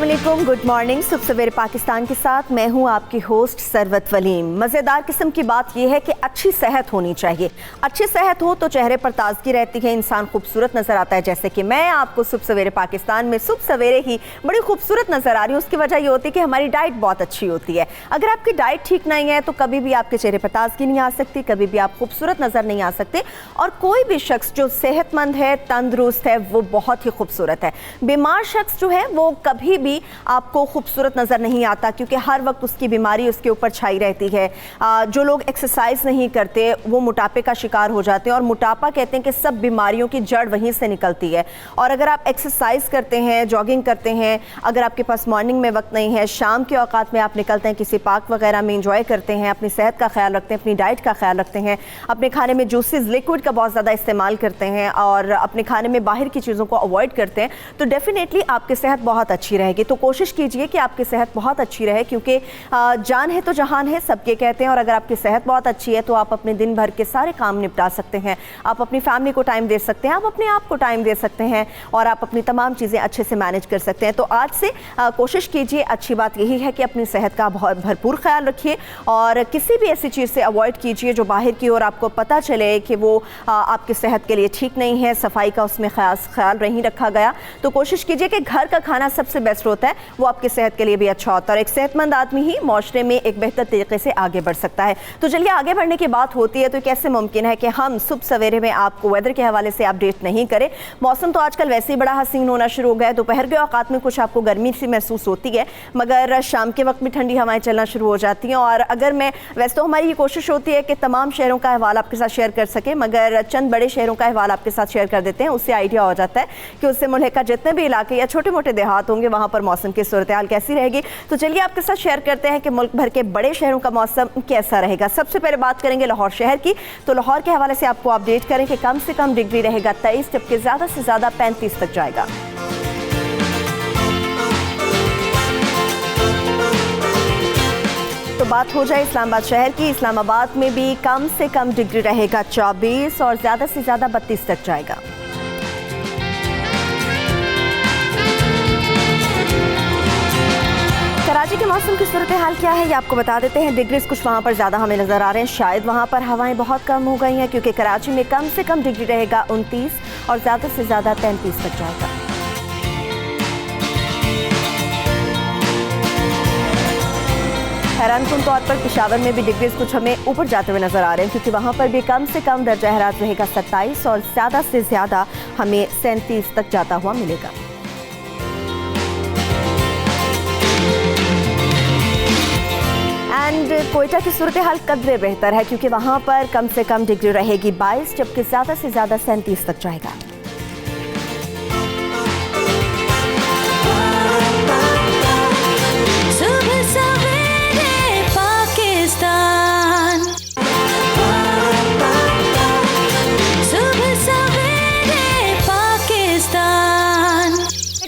अस्सलामुअलैकुम, good morning. सुबह सवेरे पाकिस्तान के साथ मैं हूं आपकी होस्ट सरवत वलीम। मज़ेदार किस्म की बात यह है कि अच्छी सेहत होनी चाहिए। अच्छी सेहत हो तो चेहरे पर ताजगी रहती है, इंसान खूबसूरत नज़र आता है। जैसे कि मैं आपको सुबह सवेरे पाकिस्तान में सुबह सवेरे ही बड़ी खूबसूरत नज़र आ रही हूँ। उसकी वजह यह होती है कि हमारी डाइट बहुत अच्छी होती है। अगर आपकी डाइट ठीक नहीं है तो कभी भी आपके चेहरे पर ताजगी नहीं आ सकती, कभी भी आप खूबसूरत नज़र नहीं आ सकते। और कोई भी शख्स जो सेहतमंद है, तंदुरुस्त है, वो बहुत ही खूबसूरत है। बीमार शख्स जो है वो कभी भी आपको खूबसूरत नज़र नहीं आता, क्योंकि हर वक्त उसकी बीमारी उसके ऊपर छाई रहती है। जो लोग एक्सरसाइज नहीं करते वो मोटापे का शिकार हो जाते हैं, और मोटापा कहते हैं कि सब बीमारियों की जड़ वहीं से निकलती है। और अगर आप एक्सरसाइज करते हैं, जॉगिंग करते हैं, अगर आपके पास मॉर्निंग में वक्त नहीं है, शाम के औकात में आप निकलते हैं, किसी पार्क वगैरह में इंजॉय करते हैं, अपनी सेहत का ख्याल रखते हैं, अपनी डाइट का ख्याल रखते हैं, अपने खाने में जूसेस, लिक्विड का बहुत ज़्यादा इस्तेमाल करते हैं, और अपने खाने में बाहर की चीज़ों को अवॉइड करते हैं, तो डेफिनेटली आपकी सेहत बहुत अच्छी रहेगी। तो कोशिश कीजिए कि आपकी सेहत बहुत अच्छी रहे, क्योंकि जान है तो जहान है, सबके कहते हैं। और अगर आपकी सेहत बहुत अच्छी है तो आप अपने दिन भर के सारे काम निपटा सकते हैं, आप अपनी फैमिली को टाइम दे सकते हैं, आप अपने आप को टाइम दे सकते हैं, और आप अपनी तमाम चीज़ें अच्छे से मैनेज कर सकते हैं। तो आज से कोशिश कीजिए, अच्छी बात यही है कि अपनी सेहत का बहुत भरपूर ख्याल रखिए, और किसी भी ऐसी चीज़ से अवॉइड कीजिए जो बाहर की ओर आपको पता चले कि वो आपकी सेहत के लिए ठीक नहीं है, सफाई का उसमें ख्याल नहीं रखा गया। तो कोशिश कीजिए कि घर का खाना सबसे बेस्ट होता है, वो आपकी सेहत के लिए भी अच्छा होता है, और एक सेहतमंद आदमी ही माशरे में एक बेहतर तरीके से आगे बढ़ सकता है। तो चलिए, आगे बढ़ने की बात होती है तो कैसे मुमकिन है कि हम सुबह सवेरे में आपको वेदर के हवाले से अपडेट नहीं करें। मौसम तो आजकल वैसे ही बड़ा हसीन होना शुरू हो गया है। दोपहर के औकात में कुछ आपको गर्मी सी महसूस होती है, मगर शाम के वक्त में ठंडी हवाएं चलना शुरू हो जाती हैं। और अगर मैं वैसे तो हमारी ये कोशिश होती है कि तमाम शहरों का अहवाल आपके साथ शेयर कर सके, मगर चंद बड़े शहरों का अहवाल आपके साथ शेयर कर देते हैं। उससे आइडिया हो जाता है कि उससे मुल्क जितने भी इलाके या छोटे मोटे देहात होंगे वहाँ पर मौसम की सूरत हाल कैसी रहेगी। तो चलिए आपके साथ शेयर करते हैं कि मुल्क भर के बड़े शहरों का मौसम कैसा रहेगा। सबसे पहले बात करेंगे लाहौर शहर की। तो लाहौर के हवाले से आपको अपडेट करें कि कम से कम डिग्री रहेगा 23, जबकि ज़्यादा से ज़्यादा 35 तक जाएगा। तो बात हो जाए इस्लामाबाद शहर की। इस्लामाबाद में भी कम से कम डिग्री रहेगा 24, और ज़्यादा से ज़्यादा 32 तक जाएगा। कराची के मौसम की सूरत हाल क्या है ये आपको बता देते हैं। डिग्रीज कुछ वहाँ पर ज़्यादा हमें नज़र आ रहे हैं, शायद वहाँ पर हवाएं बहुत कम हो गई हैं, क्योंकि कराची में कम से कम डिग्री रहेगा 29, और ज़्यादा से ज़्यादा 33 तक जाएगा। हैरानकुन तौर पर पेशावर में भी डिग्रीज कुछ हमें ऊपर जाते हुए नजर आ रहे हैं, क्योंकि वहाँ पर भी कम से कम दर्जा हरारत रहेगा 27, और ज़्यादा से ज़्यादा हमें 37 तक जाता हुआ मिलेगा। एंड कोयटा की सूरत हाल कदरे बेहतर है, क्योंकि वहाँ पर कम से कम डिग्री रहेगी 22, जबकि ज़्यादा से ज़्यादा 37 तक जाएगा।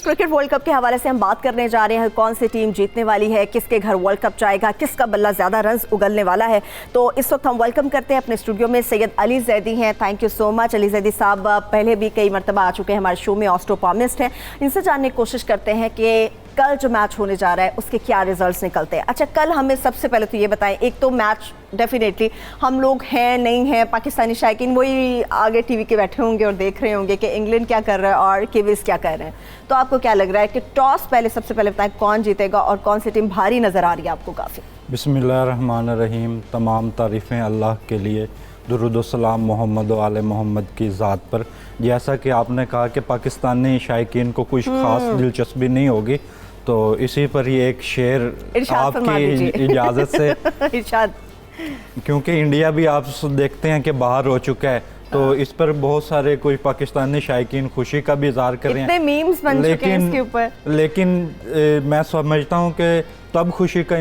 क्रिकेट वर्ल्ड कप के हवाले से हम बात करने जा रहे हैं। कौन सी टीम जीतने वाली है, किसके घर वर्ल्ड कप जाएगा, किसका बल्ला ज़्यादा रन्स उगलने वाला है। तो इस वक्त हम वेलकम करते हैं अपने स्टूडियो में सैयद अली जैदी हैं। Thank you so much Ali Zaidi साहब, पहले भी कई मरतबा आ चुके हैं हमारे शो में, ऑस्ट्रोपॉमिस्ट हैं। इनसे जानने की कोशिश करते हैं कि कल जो मैच होने जा रहा है उसके क्या रिजल्ट्स निकलते हैं। अच्छा, कल हमें सबसे पहले तो ये बताएं, एक तो मैच डेफिनेटली हम लोग हैं नहीं हैं, पाकिस्तानी शायकीन वही आगे टीवी के बैठे होंगे और देख रहे होंगे कि इंग्लैंड क्या कर रहा है और किवीज क्या कर रहे हैं। तो आपको क्या लग रहा है कि टॉस पहले सबसे पहले बताएं कौन जीतेगा, और कौन सी टीम भारी नज़र आ रही है आपको काफ़ी? बिस्मिल्लाहिर्रहमानिर्रहीम। तमाम तारीफ़ें अल्लाह के लिए, दुरूद व सलाम मोहम्मद व आले मोहम्मद की ज़ात पर। जैसा कि आपने कहा कि पाकिस्तानी शायकीन को कुछ ख़ास दिलचस्पी नहीं होगी, तो इसी पर ही एक शेर आपकी इजाज़त से इरशाद। क्योंकि इंडिया भी आप देखते हैं कि बाहर हो चुका है, तो इस पर बहुत सारे कोई पाकिस्तानी शायकीन खुशी का भी इजहार कर रहे हैं, मीम्स बन चुके हैं इसके ऊपर। लेकिन मैं समझता हूँ कि तब खुशी का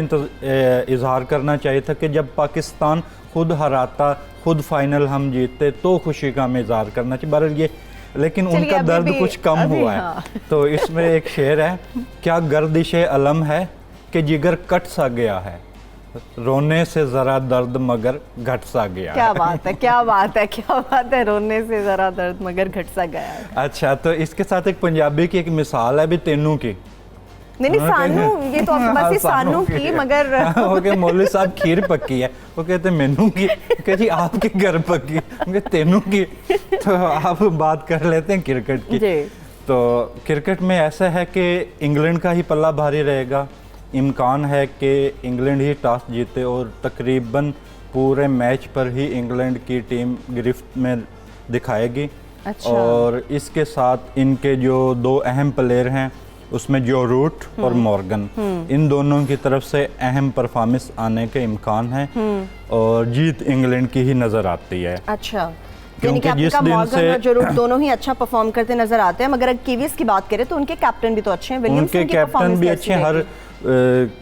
इजहार करना चाहिए था कि जब पाकिस्तान खुद हराता, खुद फाइनल हम जीतते, तो खुशी का हमें इजहार करना चाहिए। बहरहाल ये, लेकिन उनका दर्द कुछ कम हुआ है। हाँ। तो इसमें एक शेर है, क्या गर्दिश अलम है कि जिगर कट सा गया है, रोने से ज़रा दर्द मगर घट सा गया। क्या बात है, क्या बात है, क्या बात है, रोने से ज़रा दर्द मगर घट सा गया है। अच्छा, तो इसके साथ एक पंजाबी की एक मिसाल है भी तेनू की, नहीं सानू, ये तो आपके पास ही सानू की, मगर ओके मौलवी साहब खीर पक्की है, वो कहते मेनू की, कहते जी आपके घर पक्की, तेनू की। तो आप बात कर लेते हैं क्रिकेट की। तो क्रिकेट में ऐसा है कि इंग्लैंड का ही पल्ला भारी रहेगा। इम्कान है कि इंग्लैंड ही टॉस जीते और तकरीबन पूरे मैच पर ही इंग्लैंड की टीम गिरफ्त में दिखाएगी। अच्छा। और इसके साथ इनके जो दो अहम प्लेयर हैं उसमें जो रूट और मॉर्गन, इन दोनों की तरफ से अहम परफॉर्मेंस आने के इम्कान है और जीत इंग्लैंड की ही नज़र आती है। अच्छा, क्योंकि जिस दिन से और जो दोनों ही अच्छा परफॉर्म करते नजर आते हैं। मगर अगर कीवीज की बात करें तो उनके कैप्टन भी तो अच्छे हैं, विलियमसन उनके कैप्टन भी अच्छे हैं। हर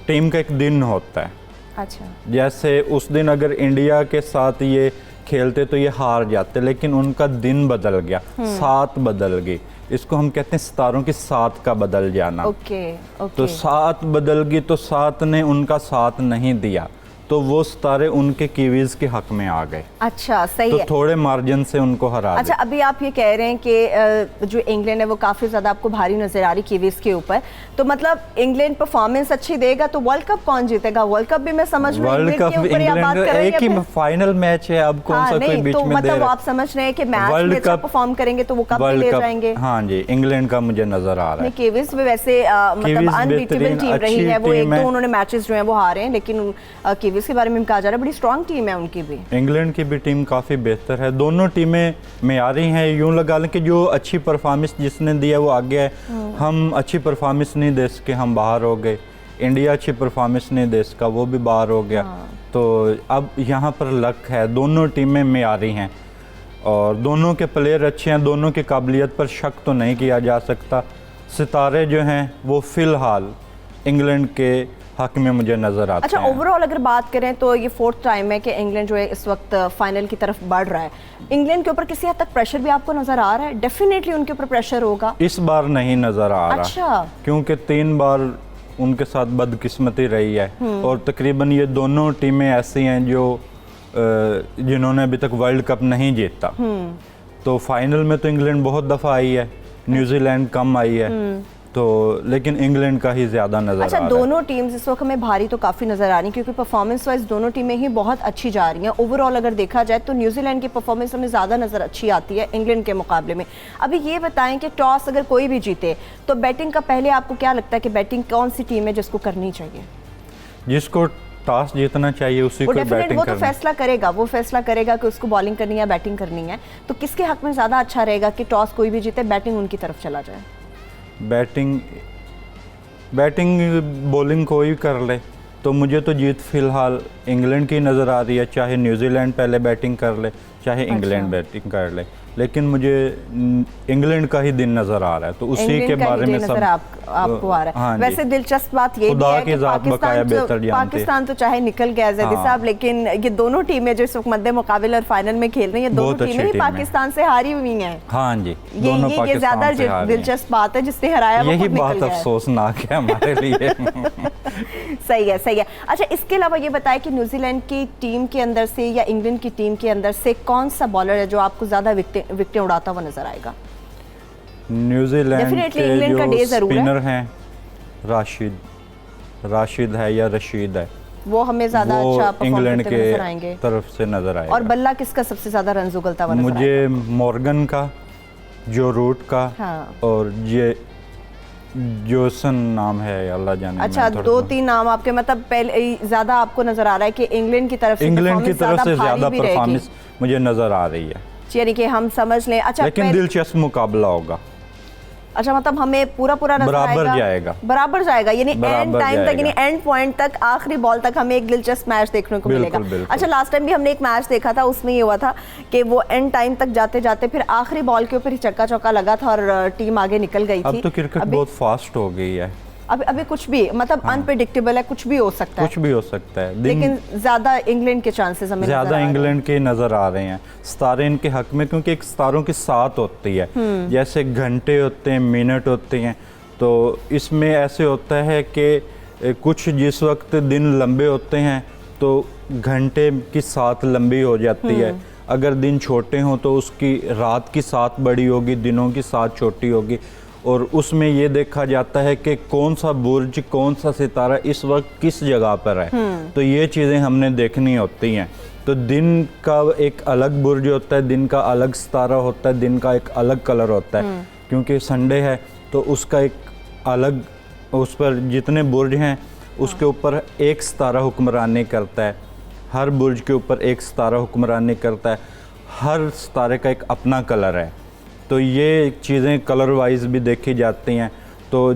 टीम का एक दिन होता है। अच्छा, जैसे उस दिन अगर इंडिया के साथ ये खेलते तो ये हार जाते, लेकिन उनका दिन बदल गया, सात बदल गई। इसको हम कहते हैं सितारों की साथ का बदल जाना। ओके। तो सात बदल गई तो सात ने उनका साथ नहीं दिया, तो वो सितारे उनके कीवीज के हक में आ गए। अच्छा, सही तो है। थोड़े मार्जिन से उनको हरा। अच्छा, अभी आप ये कह रहे हैं कि जो इंग्लैंड है वो काफी ज्यादा आपको भारी नजर आ रही कीवीज के ऊपर, तो मतलब इंग्लैंड परफॉर्मेंस अच्छी देगा तो वर्ल्ड कप कौन जीतेगा? वर्ल्ड कप भी मैं समझ रही हूं वर्ल्ड कप इंग्लैंड एक ही फाइनल मैच है, अब कौन सा कोई बीच तो में मतलब आप समझ रहे हैं कि मैच में अच्छा परफॉर्म करेंगे तो वो कप भी ले जाएंगे। हाँ जी, इंग्लैंड का मुझे नजर आ रहा है। कीवीज भी वैसे मतलब अनबीटेबल टीम रही है, वो एक दो उन्होंने मैचेस जो है वो हारे हैं, लेकिन कीवीज के बारे में कहा जा रहा है बड़ी स्ट्रॉन्ग टीम है उनकी भी। इंग्लैंड की भी टीम काफ़ी बेहतर है, दोनों टीमें मेयारी हैं। यूं लगा लें कि जो अच्छी परफॉर्मेंस जिसने दिया वो आगे है, हम अच्छी परफॉर्मेंस नहीं दे सके, हम बाहर हो गए। इंडिया अच्छी परफॉर्मेंस नहीं दे सका, वो भी बाहर हो गया। तो अब यहाँ पर लक है, दोनों टीमें मेयारी हैं और दोनों के प्लेयर अच्छे हैं, दोनों की काबिलियत पर शक तो नहीं किया जा सकता। सितारे जो हैं वो फ़िलहाल इंग्लैंड के हक में मुझे नजर आता है। अच्छा, ओवरऑल अगर बात करें तो ये फोर्थ टाइम है कि इंग्लैंड जो है इस वक्त फाइनल की तरफ बढ़ रहा है। इंग्लैंड के ऊपर किसी हद तक प्रेशर भी आपको नजर आ रहा है? डेफिनेटली उनके ऊपर प्रेशर होगा। इस बार नहीं नजर आ रहा। अच्छा, क्योंकि 3 बार उनके साथ बदकिस्मती रही है और तकरीबन ये दोनों टीमें ऐसी हैं जो जिन्होंने अभी तक वर्ल्ड कप नहीं जीता। तो फाइनल में तो इंग्लैंड बहुत दफा आई है, न्यूजीलैंड कम आई है, तो लेकिन इंग्लैंड का ही ज्यादा नजर आ रहा है। दोनों टीम्स इस वक्त हमें भारी तो काफी नजर आ रही हैं, क्योंकि परफॉर्मेंस वाइज दोनों टीमें ही बहुत अच्छी जा रही हैं। ओवरऑल अगर देखा जाए तो न्यूजीलैंड की परफॉर्मेंस हमें ज्यादा नजर अच्छी आती है इंग्लैंड के मुकाबले में। अभी ये बताएं कि टॉस अगर कोई भी जीते तो बैटिंग का पहले आपको क्या लगता है कि बैटिंग कौन सी टीम है जिसको करनी चाहिए? जिसको टॉस जीतना चाहिए उसी को बैटिंग करनी। वो तो फैसला करेगा, वो फैसला करेगा कि उसको बॉलिंग करनी है या बैटिंग करनी है। तो किसके हक में ज्यादा अच्छा रहेगा कि टॉस कोई भी जीते, बैटिंग उनकी तरफ चला जाए? बैटिंग बॉलिंग कोई कर ले तो मुझे तो जीत फिलहाल इंग्लैंड की नज़र आ रही है, चाहे न्यूजीलैंड पहले बैटिंग कर ले चाहे इंग्लैंड बैटिंग कर ले, लेकिन मुझे इंग्लैंड का ही दिन नज़र आ रहा है, तो उसी के बारे में सब आपको आ रहा है। हाँ, वैसे दिलचस्प बात ये भी है कि पाकिस्तान तो चाहे निकल गया जैदी साहब, लेकिन ये दोनों टीमें जो इस वक्त मध्य मुकाबले और फाइनल में खेल रही हैं, दोनों टीमें ही पाकिस्तान से हारी हुई हैं। हाँ जी, ये ज्यादा दिलचस्प बात है, जिसने हराया यही बात अफसोसनाक है हमारे लिए। सही है, सही है। अच्छा, इसके अलावा ये बताएं कि न्यूजीलैंड की टीम के अंदर से या इंग्लैंड की टीम के अंदर से कौन सा बॉलर है जो आपको ज्यादा विकेटें उड़ाता हुआ नजर आएगा? न्यूजीलैंड के जो स्पिनर हैं राशिद है या रशीद है, वो हमें ज्यादा अच्छा परफॉर्म करते नजर आएंगे, तरफ से नजर आएगा। और बल्ला किसका सबसे ज्यादा रन उगलता हुआ नजर मुझे मॉर्गन का, जो रूट का, हाँ। और ये जोसन नाम है, अल्लाह जाने। अच्छा, 2-3 नाम आपके मतलब पहले ज्यादा आपको नजर आ रहा है कि इंग्लैंड की तरफ से ज्यादा परफॉर्मेंस मुझे नजर आ रही है, यानी कि हम समझ लें। अच्छा, लेकिन दिलचस्प मुकाबला होगा। अच्छा, मतलब हमें पूरा बराबर जाएगा यानी एंड टाइम तक, यानी एंड पॉइंट तक, आखिरी बॉल तक हमें एक दिलचस्प मैच देखने को मिलेगा। अच्छा, लास्ट टाइम भी हमने एक मैच देखा था, उसमें ये हुआ था कि वो एंड टाइम तक जाते जाते फिर आखिरी बॉल के ऊपर ही चक्का चौका लगा था और टीम आगे निकल गई थी। अब तो क्रिकेट बहुत फास्ट हो गई है, अभी कुछ भी मतलब अनप्रेडिक्टेबल है, कुछ भी हो सकता है, लेकिन ज्यादा इंग्लैंड के चांसेस हमें ज्यादा इंग्लैंड के नजर आ रहे हैं, सितारे इनके हक में, क्योंकि एक सितारों की साथ होती है, जैसे घंटे होते हैं, मिनट होते हैं, तो इसमें ऐसे होता है कि कुछ जिस वक्त दिन लंबे होते हैं तो घंटे की साथ लंबी हो जाती है, अगर दिन छोटे हों तो उसकी रात की साथ बड़ी होगी, दिनों की साथ छोटी होगी, और उसमें ये देखा जाता है कि कौन सा बुर्ज, कौन सा सितारा इस वक्त किस जगह पर है। तो ये चीज़ें हमने देखनी होती हैं। तो दिन का एक अलग बुर्ज होता है, दिन का अलग सितारा होता है, दिन का एक अलग कलर होता है। क्योंकि संडे है तो उसका एक अलग, उस पर जितने बुर्ज हैं उसके ऊपर एक सितारा हुक्मरानी करता है। हर बुर्ज के ऊपर एक सितारा हुक्मरानी करता है। हर सितारे का एक अपना कलर है। तो ये चीज़ें कलर वाइज भी देखी जाती हैं। तो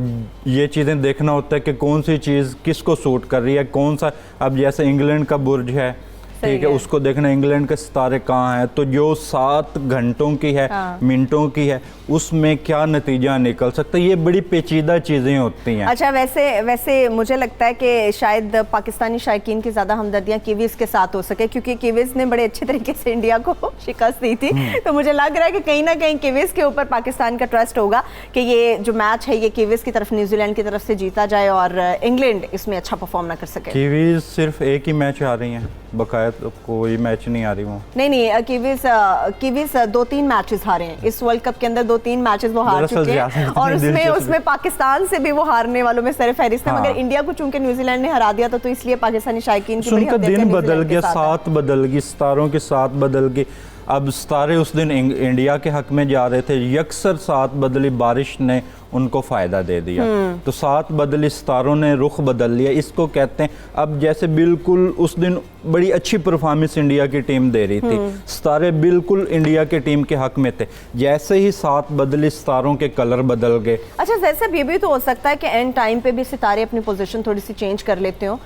ये चीज़ें देखना होता है कि कौन सी चीज़ किसको सूट कर रही है, कौन सा। अब जैसे इंग्लैंड का बुर्ज है, ठीक है, उसको देखना इंग्लैंड के सितारे कहाँ हैं, तो जो 7 घंटों की है, मिनटों की है, उसमें क्या नतीजा निकल सकता है। ये बड़ी पेचीदा चीज़ें होती हैं। अच्छा, वैसे मुझे लगता है कि शायद पाकिस्तानी शायकीन की ज़्यादा हमदर्दियाँ कीवीज के साथ हो सके, क्योंकि कीवीज ने बड़े अच्छे तरीके से इंडिया को शिकस्त दी थी। तो मुझे लग रहा है कि कहीं ना कहीं कीवीज के ऊपर पाकिस्तान का ट्रस्ट होगा कि ये जो मैच है ये कीवीज की तरफ, न्यूजीलैंड की तरफ से जीता जाए और इंग्लैंड इसमें अच्छा परफॉर्म ना कर सके। कीवीज सिर्फ एक ही मैच आ रही हैं, बकाया तो कोई मैच नहीं आ रही वो। नहीं, कीवीज 2-3 मैचेस हारे हैं इस वर्ल्ड कप के अंदर। 2-3 मैचेस वो हार चुके हैं और उसमें पाकिस्तान से भी वो हारने वालों में सर फहरिस्त है। मगर इंडिया को चूंकि न्यूजीलैंड ने हरा दिया तो इसलिए पाकिस्तानी शायकीन की उनका दिन बदल गया, साथ बदल गई, सितारों की साथ बदल गई। अब सितारे उस दिन इंडिया के हक में जा रहे थे, यकसर साथ बदली बारिश ने उनको फ़ायदा दे दिया। तो साथ बदली सितारों ने रुख बदल लिया, इसको कहते हैं। अब जैसे बिल्कुल उस दिन बड़ी अच्छी परफॉर्मेंस इंडिया की टीम दे रही थी, सितारे बिल्कुल इंडिया के टीम के हक में थे। जैसे ही साथ बदली, सितारों के कलर बदल गए। अच्छा, जैसे ये भी तो हो सकता है कि एंड टाइम पे भी सितारे अपनी पोजीशन थोड़ी सी चेंज कर लेते हो।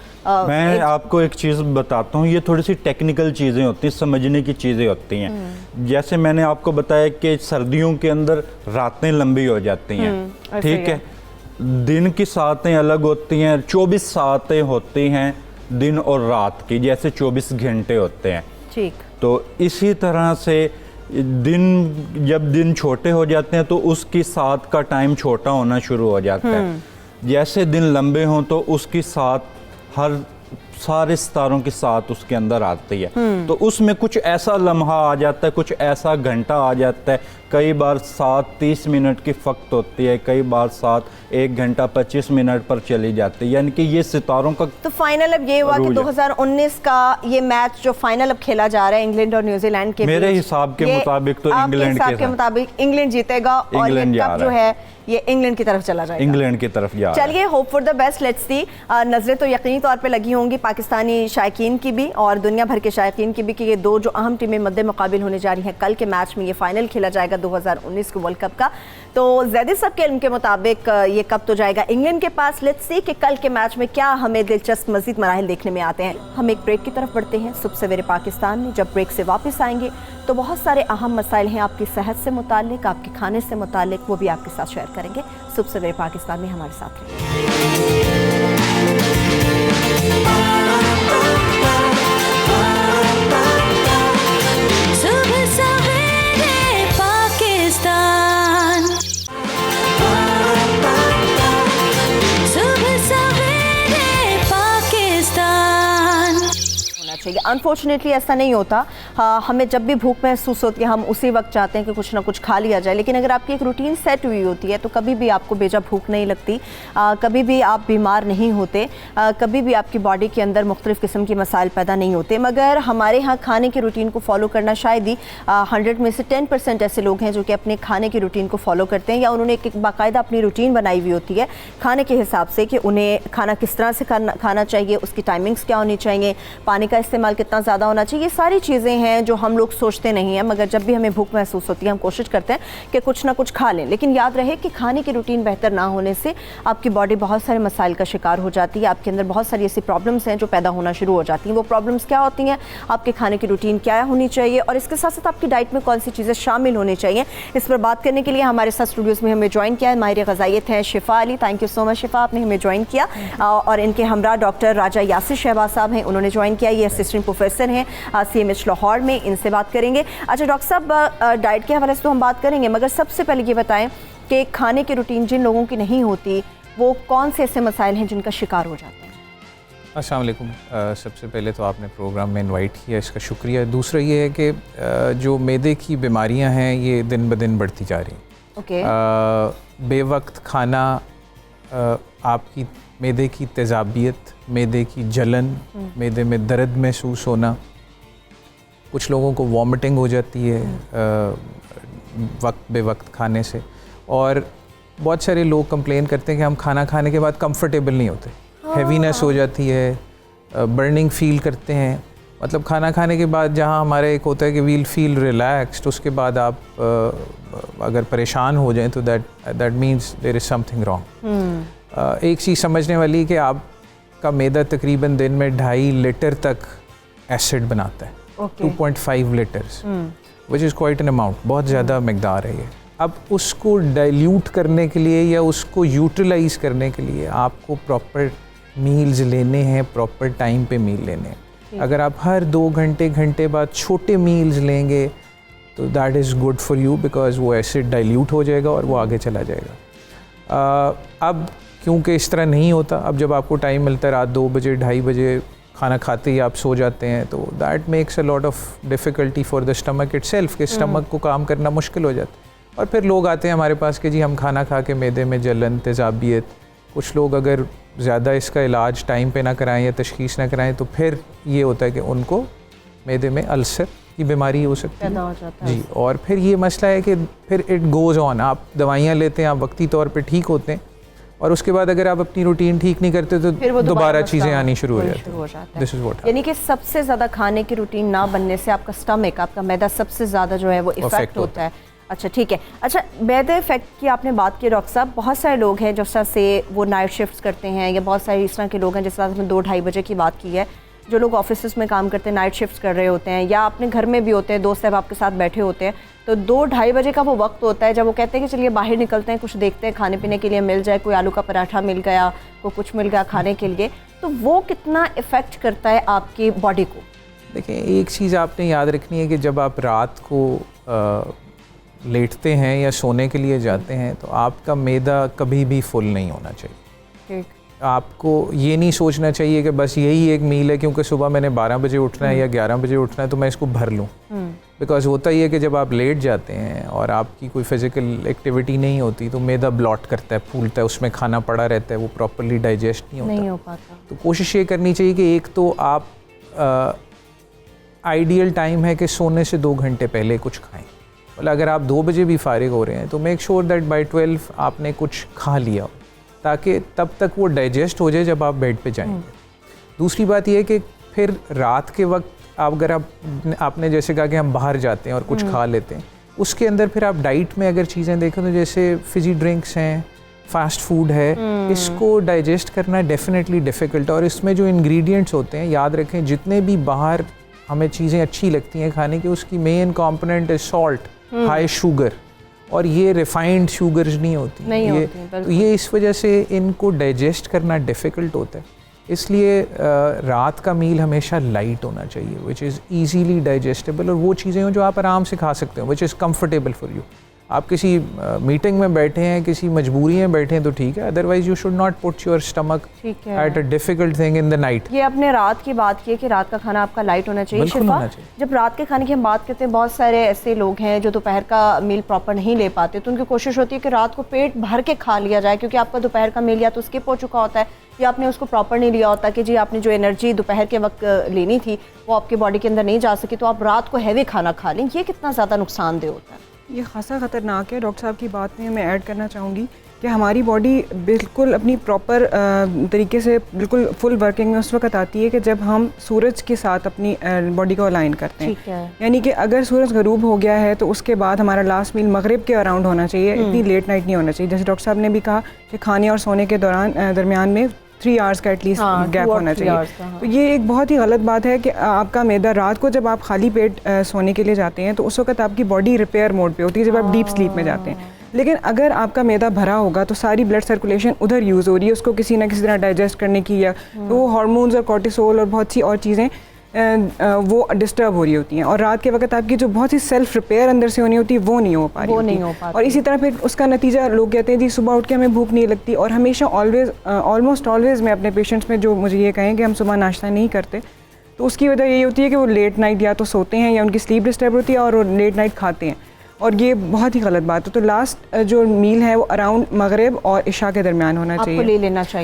मैं आपको एक चीज़ बताता हूँ, ये थोड़ी सी टेक्निकल चीज़ें होती हैं, समझने की चीज़ें होती हैं। जैसे मैंने आपको बताया कि सर्दियों के अंदर रातें लंबी हो जाती हैं, ठीक है, दिन की सातें अलग होती हैं। 24 सातें होती हैं दिन और रात की, जैसे 24 घंटे होते हैं, ठीक। तो इसी तरह से दिन, जब दिन छोटे हो जाते हैं तो उसकी सात का टाइम छोटा होना शुरू हो जाता है। जैसे दिन लंबे हों तो उसकी सात, हर सारे सितारों के साथ उसके अंदर आती है। तो उसमें कुछ ऐसा लम्हा आ जाता है, कुछ ऐसा घंटा आ जाता है। कई बार 7:30 मिनट की फ़क्त होती है, कई बार 1 घंटा 25 मिनट पर चली जाती है। यानी कि ये सितारों का। तो फाइनल अब ये हुआ कि 2019 का ये मैच जो फाइनल अब खेला जा रहा है इंग्लैंड और न्यूजीलैंड के, मेरे हिसाब के मुताबिक तो इंग्लैंड के मुताबिक इंग्लैंड जीतेगा और ये कप जो है ये इंग्लैंड की तरफ चला जाएगा, इंग्लैंड की तरफ जा। चलिए, hope for the best, let's see. नजरें तो यकीनी तौर पे लगी होंगी पाकिस्तानी शायकीन की भी और दुनिया भर के शायकीन की भी कि ये दो जो अहम टीमें मद्दे मुकाबिल होने जा रही हैं कल के मैच में। ये फाइनल खेला जाएगा 2019 के वर्ल्ड कप का। तो ज़ैदी सब के इनके मुताबिक ये कप तो जाएगा इंग्लैंड के पास। लेट्स सी कि कल के मैच में क्या हमें दिलचस्प मजीद मराहिल देखने में आते हैं। हम एक ब्रेक की तरफ बढ़ते हैं सुबह सवेरे पाकिस्तान में। जब ब्रेक से वापस आएंगे तो बहुत सारे अहम मसाइल हैं आपकी सेहत से मुतालिक, आपके खाने से मुतालिक, वो भी आपके साथ शेयर करेंगे। सुबह सवेरे पाकिस्तान में हमारे साथ रहिए। चाहिए। अनफॉर्चुनेटली ऐसा नहीं होता। हमें जब भी भूख महसूस होती है हम उसी वक्त चाहते हैं कि कुछ ना कुछ खा लिया जाए, लेकिन अगर आपकी एक रूटीन सेट हुई होती है तो कभी भी आपको बेजा भूख नहीं लगती, कभी भी आप बीमार नहीं होते, कभी भी आपकी बॉडी के अंदर मुख्तलिफ़ किस्म के मसाइल पैदा नहीं होते। मगर हमारे यहाँ खाने की रूटीन को फॉलो करना शायद ही 100 में से 10% ऐसे लोग हैं जो कि अपने खाने की रूटीन को फॉलो करते हैं या उन्होंने एक बाकायदा अपनी रूटीन बनाई हुई होती है खाने के हिसाब से कि उन्हें खाना किस तरह से खाना चाहिए, उसकी टाइमिंग्स क्या होनी चाहिए, पानी का इस्तेमाल कितना ज़्यादा होना चाहिए। ये सारी चीज़ें हैं जो हम लोग सोचते नहीं हैं, मगर जब भी हमें भूख महसूस होती है हम कोशिश करते हैं कि कुछ ना कुछ खा लें। लेकिन याद रहे कि खाने की रूटीन बेहतर ना होने से आपकी बॉडी बहुत सारे मसाइल का शिकार हो जाती है। आपके अंदर बहुत सारी ऐसी प्रॉब्लम्स हैं जो पैदा होना शुरू हो जाती हैं। वो प्रॉब्लम्स क्या होती हैं, आपके खाने की रूटीन क्या होनी चाहिए और इसके साथ साथ आपकी डाइट में कौन सी चीज़ें शामिल होनी चाहिए, इस पर बात करने के लिए हमारे साथ स्टूडियोज़ में हमें ज्वाइन किया है माहिर ग़ज़ाइयत हैं शिफा Ali. Thank you so much शिफा, आपने हमें ज्वाइन किया। और इनके हमरा डॉक्टर राजा यासिर शहबाज साहब हैं, उन्होंने ज्वाइन किया। ये असिस्टेंट प्रोफेसर हैं CMH लाहौर में, इनसे बात करेंगे। अच्छा डॉक्टर साहब, डाइट के हवाले से तो हम बात करेंगे, मगर सबसे पहले ये बताएं कि खाने की रूटीन जिन लोगों की नहीं होती वो कौन से ऐसे मसाइल हैं जिनका शिकार हो जाते हैं? अस्सलाम वालेकुम। सबसे पहले तो आपने प्रोग्राम में इनवाइट किया, इसका शुक्रिया। दूसरा ये है कि जो मैदे की बीमारियां हैं ये दिन ब दिन बढ़ती जा रही हैं। ओके। बेवक्त खाना, आपकी मैदे की तेज़ाबियत, मैदे की जलन, मैदे में दर्द महसूस होना, कुछ लोगों को वॉमिटिंग हो जाती है वक्त बेवक्त खाने से, और बहुत सारे लोग कंप्लेन करते हैं कि हम खाना खाने के बाद कंफर्टेबल नहीं होते, हैवीनेस हो जाती है, बर्निंग फील करते हैं। मतलब खाना खाने के बाद जहाँ हमारे एक होता है कि वील फील रिलैक्स्ड, उसके बाद आप अगर परेशान हो जाएं तो that means there is something wrong. एक चीज़ समझने वाली कि आपका मैदा तकरीबन दिन में 2.5 लीटर तक एसिड बनाता है, 2.5 litres, which is quite an amount, बहुत ज़्यादा मकदार है ये। अब उसको डाइल्यूट करने के लिए या उसको यूटिलाइज करने के लिए आपको प्रॉपर मील्स लेने हैं, प्रॉपर टाइम पे मील लेने हैं। अगर आप हर 2 घंटे बाद छोटे मील्स लेंगे तो that is good for you, because वो एसिड डाइल्यूट हो जाएगा और वो आगे चला जाएगा। अब क्योंकि इस तरह नहीं होता, अब जब आपको टाइम मिलता है रात 2 बजे 2:30 बजे खाना खाते ही आप सो जाते हैं, तो that makes a lot of difficulty for the stomach itself, कि स्टमक को काम करना मुश्किल हो जाता है। और फिर लोग आते हैं हमारे पास कि जी हम खाना खा के मैदे में जलन, तेज़ाबियत, कुछ लोग अगर ज़्यादा इसका इलाज टाइम पे ना कराएं या तशख़ीस ना कराएं तो फिर ये होता है कि उनको मैदे में अल्सर की बीमारी हो सकती है हो जाता है। जी। और फिर ये मसला है कि फिर इट गोज़ ऑन, आप दवाइयाँ लेते हैं, आप वक्ती तौर पे ठीक होते हैं, और उसके बाद अगर आप अपनी रूटीन ठीक नहीं करते तो दोबारा चीज़ें आनी शुरू हो जाती हैं। दिस इज़ व्हाट, यानी कि सबसे ज़्यादा खाने की रूटीन ना बनने से आपका स्टमक, आपका मैदा सबसे ज़्यादा जो है वो इफेक्ट होता है। अच्छा ठीक है। अच्छा, मैदे इफेक्ट की आपने बात की डॉक्टर साहब, बहुत सारे लोग हैं जिस तरह से वो नाइट शिफ्ट्स करते हैं, या बहुत सारे इस तरह के लोग हैं, जिस तरह से 2-2:30 बजे की बात की है, जो लोग ऑफिस में काम करते हैं, नाइट शिफ्ट्स कर रहे होते हैं, या अपने घर में भी होते हैं, दोस्त साहब आपके साथ बैठे होते हैं, तो 2-2:30 बजे का वो वक्त होता है जब वो कहते हैं कि चलिए बाहर निकलते हैं, कुछ देखते हैं, खाने पीने के लिए मिल जाए, कोई आलू का पराठा मिल गया, कोई कुछ मिल गया खाने के लिए, तो वो कितना इफ़ेक्ट करता है आपकी बॉडी को? देखिए, एक चीज़ आपने याद रखनी है कि जब आप रात को लेटते हैं या सोने के लिए जाते हैं तो आपका मैदा कभी भी फुल नहीं होना चाहिए। आपको ये नहीं सोचना चाहिए कि बस यही एक मील है क्योंकि सुबह मैंने 12 बजे उठना है या 11 बजे उठना है तो मैं इसको भर लूँ। बिकॉज होता ही है कि जब आप लेट जाते हैं और आपकी कोई फिज़िकल एक्टिविटी नहीं होती तो मैदा ब्लॉट करता है, फूलता है, उसमें खाना पड़ा रहता है, वो प्रॉपरली डाइजेस्ट नहीं हो पाता। तो कोशिश ये करनी चाहिए कि एक तो आप आइडियल टाइम है कि सोने से 2 घंटे पहले कुछ खाएं। मतलब अगर आप 2 बजे भी फारिग हो रहे हैं तो मेक श्योर दैट बाय 12 आपने कुछ खा लिया हो, ताकि तब तक वो डाइजेस्ट हो जाए जब आप बेड पे जाएंगे। दूसरी बात यह है कि फिर रात के वक्त अगर आपने जैसे कहा कि हम बाहर जाते हैं और कुछ खा लेते हैं, उसके अंदर फिर आप डाइट में अगर चीज़ें देखें तो जैसे फिजी ड्रिंक्स हैं, फास्ट फूड है, इसको डाइजेस्ट करना डेफिनेटली डिफ़िकल्ट है। और इसमें जो इंग्रेडिएंट्स होते हैं, याद रखें, जितने भी बाहर हमें चीज़ें अच्छी लगती हैं खाने की, उसकी मेन कंपोनेंट है सॉल्ट, हाई शुगर, और ये रिफाइंड शुगर्स नहीं होती, तो ये इस वजह से इनको डाइजेस्ट करना डिफ़िकल्ट होता है। इसलिए रात का मील हमेशा लाइट होना चाहिए, विच इज़ ईजीली डाइजेस्टेबल, और वो चीज़ें हों जो आप आराम से खा सकते हो, which is comfortable for you. आप किसी मीटिंग में बैठे हैं, किसी मजबूरी में बैठे हैं तो ठीक है, otherwise you should not put your stomach at a difficult thing in the night. ये आपने रात की बात की है कि रात का खाना आपका लाइट होना चाहिए। शिफा, जब रात के खाने की हम बात करते हैं, बहुत सारे ऐसे लोग हैं जो दोपहर का मील प्रॉपर नहीं ले पाते, तो उनकी कोशिश होती है कि रात को पेट भर के खा लिया जाए, क्योंकि आपका दोपहर का मील या तो स्किप हो चुका होता है या आपने उसको प्रॉपर नहीं लिया होता कि जी आपने जो एनर्जी दोपहर के वक्त लेनी थी वो आपकी बॉडी के अंदर नहीं जा सकी, तो आप रात को हैवी खाना खा लें। ये कितना ज़्यादा नुकसानदेह होता है? ये खासा ख़तरनाक है। डॉक्टर साहब की बात में मैं ऐड करना चाहूँगी कि हमारी बॉडी बिल्कुल अपनी प्रॉपर तरीके से बिल्कुल फुल वर्किंग में उस वक्त आती है कि जब हम सूरज के साथ अपनी बॉडी को अलाइन करते हैं। यानी कि अगर सूरज गरूब हो गया है तो उसके बाद हमारा लास्ट मील मगरिब के अराउंड होना चाहिए, इतनी लेट नाइट नहीं होना चाहिए। जैसे डॉक्टर साहब ने भी कहा कि खाने और सोने के दरमियान में 3 आवर्स का एटलीस्ट गैप होना चाहिए। तो ये एक बहुत ही गलत बात है कि आपका मैदा रात को जब आप खाली पेट सोने के लिए जाते हैं तो उस वक्त आपकी बॉडी रिपेयर मोड पे होती है, जब आप डीप स्लीप में जाते हैं। लेकिन अगर आपका मैदा भरा होगा तो सारी ब्लड सर्कुलेशन उधर यूज़ हो रही है उसको किसी ना किसी तरह डाइजेस्ट करने की, या तो वो हार्मोन्स और कॉर्टिसोल और बहुत सी और चीज़ें वो डिस्टर्ब हो रही होती हैं, और रात के वक्त आपकी जो बहुत सी सेल्फ रिपेयर अंदर से होनी होती है वो नहीं हो पा रही और इसी तरह फिर उसका नतीजा लोग कहते हैं जी सुबह उठ के हमें भूख नहीं लगती। और हमेशा ऑलमोस्ट ऑलवेज़ मैं अपने पेशेंट्स में जो मुझे ये कहें कि हम सुबह नाश्ता नहीं करते, तो उसकी वजह यही होती है कि वो लेट नाइट या तो सोते हैं या उनकी स्लीप डिस्टर्ब होती है और वो लेट नाइट खाते हैं। और ये बहुत ही गलत बात है। तो लास्ट जो मील है वो अराउंड मगरिब और इशा के दरमियान होना चाहिए, आपको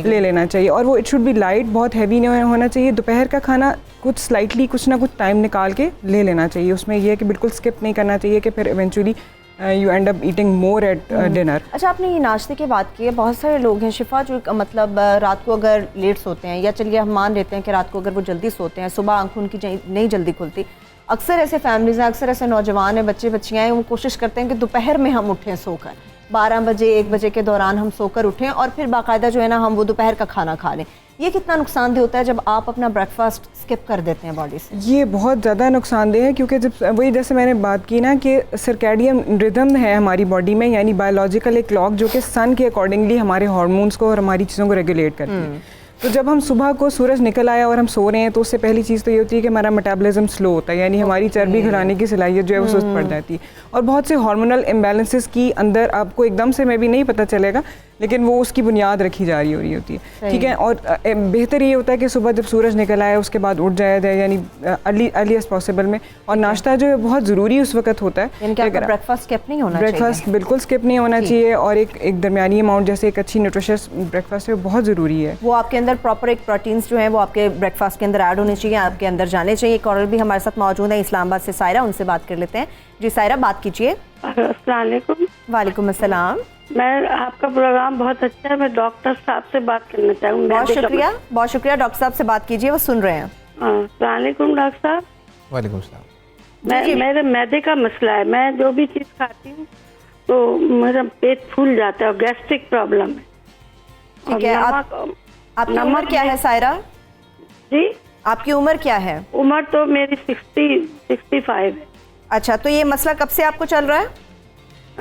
ले लेना चाहिए, और वो इट शुड बी लाइट, बहुत हैवी नहीं होना चाहिए। दोपहर का खाना कुछ स्लाइटली कुछ ना कुछ टाइम निकाल के ले लेना चाहिए। उसमें यह है कि बिल्कुल स्किप नहीं करना चाहिए कि फिर eventually you and up eating more at dinner. अच्छा, आपने ये नाश्ते की बात की है, बहुत सारे लोग हैं शिफा जो मतलब रात को अगर लेट सोते हैं, या चलिए हम मान लेते हैं कि रात को अगर वो जल्दी सोते हैं, सुबह आंखें उनकी नहीं जल्दी खुलती। अक्सर ऐसे फैमिलीज हैं, अक्सर ऐसे नौजवान हैं, बच्चे बच्चियाँ हैं, वो कोशिश करते हैं कि दोपहर में हम उठें सोकर, 12 बजे 1 बजे के दौरान हम सोकर उठें और फिर बाकायदा जो है ना हम वो दोपहर का खाना खा लें। ये कितना नुकसानदेह होता है जब आप अपना ब्रेकफास्ट स्किप कर देते हैं बॉडी से? ये बहुत ज़्यादा नुकसानदेह है, क्योंकि जब वही जैसे मैंने बात की ना कि सर्कैडियन रिदम है हमारी बॉडी में, यानी बायोलॉजिकल एक क्लॉक जो कि सन के अकॉर्डिंगली हमारे हार्मोन्स को और हमारी चीज़ों को रेगुलेट करती है। तो जब हम सुबह को सूरज निकल आया और हम सो रहे हैं तो उससे पहली चीज़ तो ये होती है कि हमारा मेटाबॉलिज्म स्लो होता है, यानी हमारी चर्बी घटाने की सलाहियत जो है वो सुस्त पड़ जाती है। और बहुत से हार्मोनल इम्बैलेंसेस की अंदर आपको एकदम से मैं भी नहीं पता चलेगा, लेकिन वो उसकी बुनियाद रखी जा रही होती है, ठीक है। और बेहतर ये होता है कि सुबह जब सूरज निकल आए उसके बाद उठ जाया जाए, यानी अर्लीस्ट पॉसिबल में। और नाश्ता जो है बहुत ज़रूरी उस वक्त होता है, यानी कि आपका ब्रेकफास्ट स्किप नहीं होना चाहिए। ब्रेकफास्ट बिल्कुल स्किप नहीं होना चाहिए, और एक दरमियानी अमाउंट जैसे एक अच्छी न्यूट्रिशियस ब्रेकफास्ट है वो बहुत ज़रूरी है। वो आपके अंदर प्रॉपर एक प्रोटीन्स जो हैं वो आपके ब्रेकफास्ट के अंदर ऐड होने चाहिए, आपके अंदर जाने चाहिए। एक और भी हमारे साथ मौजूद है इस्लामाबाद से सायरा, उनसे बात कर लेते हैं। जी सायरा, बात कीजिए। अस्सलाम वालेकुम। वालेकुम अस्सलाम। मैं आपका प्रोग्राम बहुत अच्छा है, मैं डॉक्टर साहब से बात करना चाहूँगी। बहुत शुक्रिया, बहुत शुक्रिया। डॉक्टर साहब से बात कीजिए, वो सुन रहे हैं। अस्सलाम वालेकुम डॉक्टर साहब। वालेकुम सलाम। मेरे मैदे का मसला है, मैं जो भी चीज़ खाती हूँ तो मेरा पेट फूल जाता है और गैस्ट्रिक प्रॉब्लम है। ठीक है, आपकी उम्र क्या है सायरा? जी, आपकी उम्र क्या है? उम्र तो मेरी 65 है। अच्छा, तो ये मसला कब से आपको चल रहा है?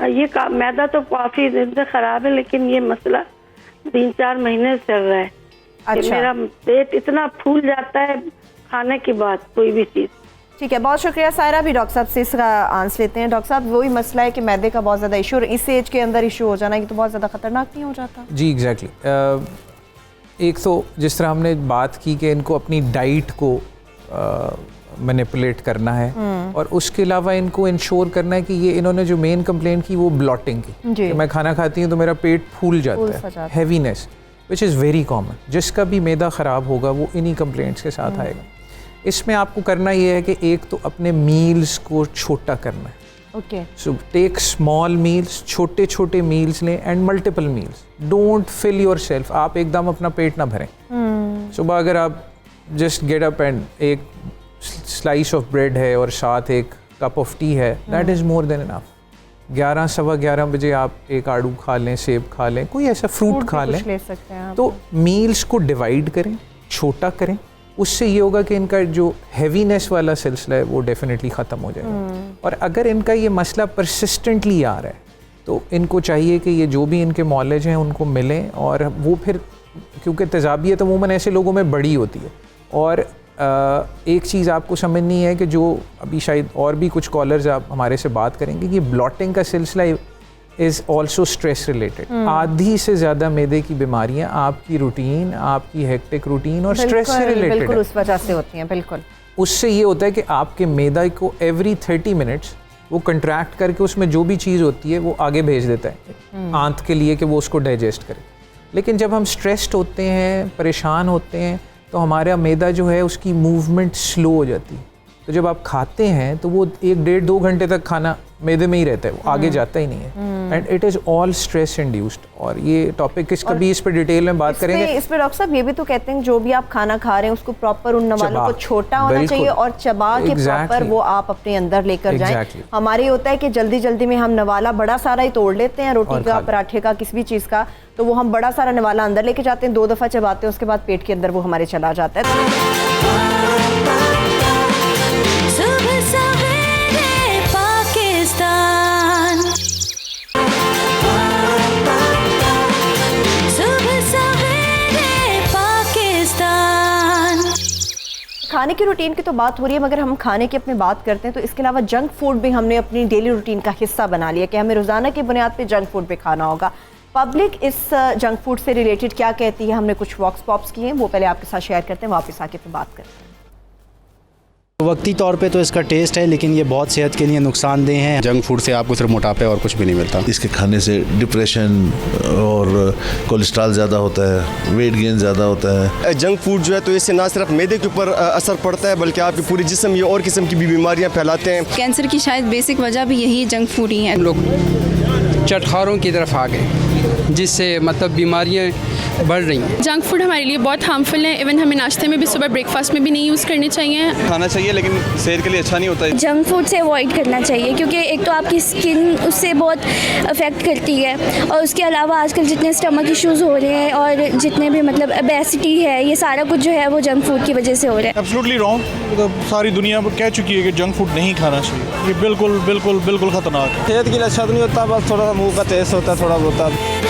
ये मैदा तो काफ़ी दिन से ख़राब है, लेकिन ये मसला 3-4 महीने से चल रहा है। अच्छा, मेरा पेट इतना फूल जाता है खाने के बाद कोई भी चीज़। ठीक है, बहुत शुक्रिया सायरा। भी डॉक्टर साहब से इसका आंसर लेते हैं। डॉक्टर साहब, वही मसला है कि मैदे का बहुत ज़्यादा इशू, और इस एज के अंदर इशू हो जाना ये तो बहुत ज़्यादा खतरनाक नहीं हो जाता? जी एग्जैक्टली। एक तो जिस तरह हमने बात की कि इनको अपनी डाइट को मैनिपुलेट करना है, और उसके अलावा इनको इंश्योर करना है कि ये इन्होंने जो मेन कंप्लेंट की वो ब्लॉटिंग की, कि मैं खाना खाती हूँ तो मेरा पेट फूल जाता है, heaviness, which is very common. जिसका भी मैदा ख़राब होगा वो इन्हीं कंप्लेंट्स के साथ आएगा। इसमें आपको करना ये है कि एक तो अपने मील्स को छोटा करना है। Okay, so take small meals, छोटे छोटे मील्स लें, and multiple meals. Don't fill yourself, आप एकदम अपना पेट ना भरें। सुबह अगर आप जस्ट गेट अप एंड एक स्लाइस ऑफ ब्रेड है और साथ एक कप ऑफ टी है, that is more than enough. 11-11:15 बजे आप एक आड़ू खा लें, सेब खा लें, कोई ऐसा फ्रूट खा लें। ले सकते हैं आप। तो मील्स को डिवाइड करें, छोटा करें। उससे ये होगा कि इनका जो हैवीनेस वाला सिलसिला है वो डेफिनेटली ख़त्म हो जाएगा। और अगर इनका ये मसला परसिस्टेंटली आ रहा है तो इनको चाहिए कि ये जो भी इनके मॉलेज हैं उनको मिलें, और वो फिर, क्योंकि तेज़ाबियत अमूमन ऐसे लोगों में बड़ी होती है। और एक चीज़ आपको समझनी है कि जो अभी शायद और भी कुछ कॉलर्स आप हमारे से बात करेंगे कि ब्लॉटिंग का सिलसिला इज़ ऑल्सो स्ट्रेस रिलेटेड। आधी से ज़्यादा मैदे की बीमारियां आपकी रूटीन, आपकी हेक्टिक रूटीन और स्ट्रेस से रिलेटेड है। बिल्कुल उस वजह से होती हैं। बिल्कुल उससे ये होता है कि आपके मैदा को एवरी 30 मिनट्स वो कंट्रैक्ट करके उसमें जो भी चीज़ होती है वो आगे भेज देता है आंत के लिए कि वो उसको डाइजेस्ट करे। लेकिन जब हम स्ट्रेस्ड होते हैं, परेशान होते हैं, तो हमारा मैदा जो है उसकी मूवमेंट स्लो हो जाती है। तो जब आप खाते हैं तो वो 1-1.5-2 घंटे तक खाना मैदे में ही रहता है, वो आगे जाता ही नहीं है। And it is all stress induced. और ये टॉपिक कभी इस पर डिटेल में बात करेंगे। इस पे डॉक्टर साहब ये भी तो कहते हैं जो भी आप खाना खा रहे हैं उसको प्रॉपर उन नवालों को छोटा होना चाहिए और चबा के प्रॉपर वो आप अपने अंदर लेकर जाएं। हमारे होता है कि जल्दी जल्दी में हम नवाला बड़ा सारा ही तोड़ लेते हैं, रोटी का, पराठे का, किसी भी चीज़ का, तो वो हम बड़ा सारा नवाला अंदर लेके जाते हैं, 2 दफ़ा चबाते हैं, उसके बाद पेट के अंदर वो हमारे चला जाता है। खाने की रूटीन की तो बात हो रही है, मगर हम खाने की अपनी बात करते हैं तो इसके अलावा जंक फूड भी हमने अपनी डेली रूटीन का हिस्सा बना लिया कि हमें रोज़ाना की बुनियाद पे जंक फूड पे खाना होगा। पब्लिक इस जंक फूड से रिलेटेड क्या कहती है, हमने कुछ वॉक्स पॉप्स किए हैं, वो पहले आपके साथ शेयर करते हैं, वापस आके फिर बात करते हैं। वक्ती तौर पे तो इसका टेस्ट है, लेकिन ये बहुत सेहत के लिए नुकसानदेह है। जंक फूड से आपको सिर्फ मोटापा और कुछ भी नहीं मिलता। इसके खाने से डिप्रेशन और कोलेस्ट्रॉल ज़्यादा होता है, वेट गेन ज़्यादा होता है। जंक फूड जो है तो इससे ना सिर्फ मैदे के ऊपर असर पड़ता है बल्कि आपके पूरे जिस्म ये और किस्म की भी बीमारियां फैलाते हैं। कैंसर की शायद बेसिक वजह भी यही जंक फूड ही है। लोग चटखारों की तरफ आ गए जिससे मतलब बीमारियां बढ़ रही हैं। जंक फूड हमारे लिए बहुत हार्मफुल है। इवन हमें नाश्ते में भी, सुबह ब्रेकफास्ट में भी नहीं यूज़ करने चाहिए। खाना चाहिए लेकिन सेहत के लिए अच्छा नहीं होता है। जंक फूड से अवॉइड करना चाहिए क्योंकि एक तो आपकी स्किन उससे बहुत अफेक्ट करती है और उसके अलावा आजकल जितने स्टमक इश्यूज़ हो रहे हैं और जितने भी मतलब ओबेसिटी है, ये सारा कुछ जो है वो जंक फूड की वजह से हो रहा है। Absolutely wrong. मतलब सारी दुनिया कह चुकी है कि जंक फूड नहीं खाना चाहिए। ये बिल्कुल बिल्कुल बिल्कुल ख़तरनाक है। सेहत के लिए अच्छा नहीं होता, बस थोड़ा सा मुँह का टेस्ट होता है, थोड़ा बहुत।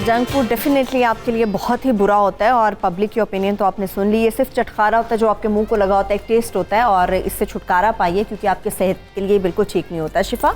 जंक फूड डेफिनेटली आपके लिए बहुत ही बुरा होता है और पब्लिक की ओपिनियन तो आपने सुन ली। ये सिर्फ चटखारा होता है जो आपके मुंह को लगा होता है, एक टेस्ट होता है और इससे छुटकारा पाइए क्योंकि आपके सेहत के लिए बिल्कुल ठीक नहीं होता है। शिफा,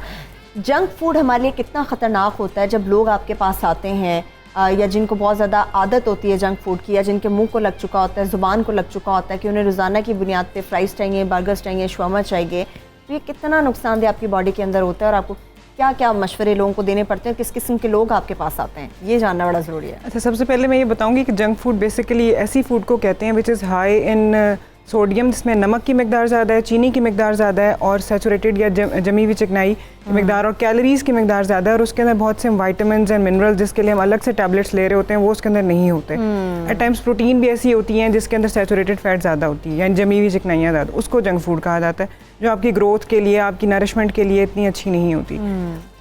जंक फूड हमारे लिए कितना ख़तरनाक होता है जब लोग आपके पास आते हैं या जिनको बहुत ज़्यादा आदत होती है जंक फूड की, या जिनके मुंह को लग चुका होता है, ज़ुबान को लग चुका होता है कि उन्हें रोज़ाना की बुनियाद पे फ्राइज़ चाहिए, बर्गर्स चाहिए, शवामा चाहिए, तो ये कितना नुकसानदेह आपकी बॉडी के अंदर होता है और आपको क्या क्या मशवरे लोगों को देने पड़ते हैं, किस किस्म के लोग आपके पास आते हैं, ये जानना बड़ा ज़रूरी है। अच्छा, सबसे पहले मैं ये बताऊंगी कि जंक फूड बेसिकली ऐसी फूड को कहते हैं which is high in sodium, जिसमें नमक की मिकदार ज़्यादा है, चीनी की मिकदार ज़्यादा है और सैचुरेटेड या जमी हुई चिकनाई की मिकदार और कैलोरीज़ की मिकदार ज़्यादा है और उसके अंदर बहुत से वाइटामिन एंड मिनरल जिसके लिए हम अलग से टैबलेट्स ले रहे होते हैं वो उसके अंदर नहीं होते। एट टाइम्स प्रोटीन भी ऐसी होती हैं जिसके अंदर सैचुरेटेड फैट ज़्यादा होती है, यानी जमी हुई चिकनाइयाँ ज़्यादा, उसको जंक फूड कहा जाता है, जो आपकी ग्रोथ के लिए, आपकी नरिशमेंट के लिए इतनी अच्छी नहीं होती।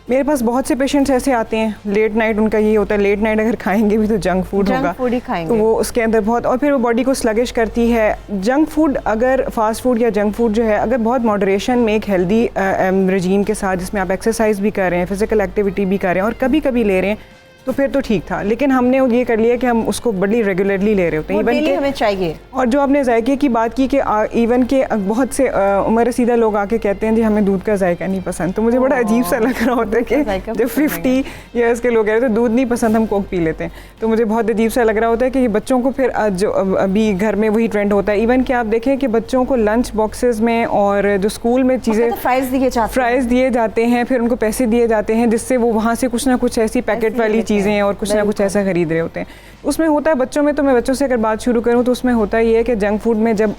मेरे पास बहुत से पेशेंट्स ऐसे आते हैं, लेट नाइट उनका ये होता है, लेट नाइट अगर खाएंगे भी तो जंक फूड होगा, ही खाएंगे तो वो उसके अंदर बहुत, और फिर वो बॉडी को स्लगिश करती है। जंक फूड अगर फास्ट फूड या जंक फूड जो है अगर बहुत मॉडरेशन में एक हेल्दी रजीम के साथ, जिसमें आप एक्सरसाइज भी कर रहे हैं, फिजिकल एक्टिविटी भी कर रहे हैं और कभी कभी ले रहे हैं तो फिर तो ठीक था, लेकिन हमने ये कर लिया कि हम उसको बड़ी रेगुलरली ले रहे होते हैं, इवन के हमें चाहिए। और जो आपने जायके की बात की कि इवन के बहुत से उम्र रसीदा लोग आके कहते हैं जी हमें दूध का जायका नहीं पसंद, तो मुझे बड़ा अजीब सा लग रहा होता है कि जब 50 ईयर्स के लोग कह रहे थे दूध नहीं पसंद, हम कोक पी लेते हैं, तो मुझे बहुत अजीब सा लग रहा होता है कि बच्चों को फिर जो अभी घर में वही ट्रेंड होता है। इवन कि आप देखें कि बच्चों को लंच बॉक्सेस में और जो स्कूल में चीज़ें फ्राइज़ दिए जाते हैं, फिर उनको पैसे दिए जाते हैं जिससे वो वहाँ से कुछ ना कुछ ऐसी पैकेट वाली चीज़ें और कुछ ना कुछ ऐसा खरीद रहे होते हैं। उसमें होता है बच्चों में, तो मैं बच्चों से अगर बात शुरू करूं तो उसमें होता ये है कि जंक फूड में जब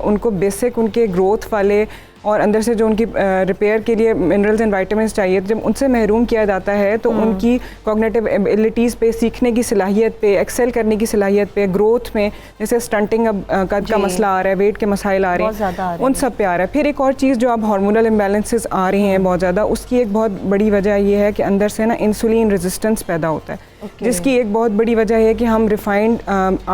उनको बेसिक उनके ग्रोथ वाले और अंदर से जो उनकी रिपेयर के लिए मिनरल्स एंड विटामिन्स चाहिए, जब उनसे महरूम किया जाता है तो उनकी कॉग्निटिव एबिलिटीज़ पे, सीखने की सलाहियत पे, एक्सेल करने की सलाहियत पे, ग्रोथ में, जैसे स्टंटिंग कद का मसला आ रहा है, वेट के मसाइल आ रहे हैं, उन सब पे आ रहा है। फिर एक और चीज़ जो अब हार्मोनल इम्बैलेंसेस आ रही हैं बहुत ज़्यादा, उसकी एक बहुत बड़ी वजह ये है कि अंदर से ना इंसुलिन रेजिस्टेंस पैदा होता है, जिसकी एक बहुत बड़ी वजह है कि हम रिफाइंड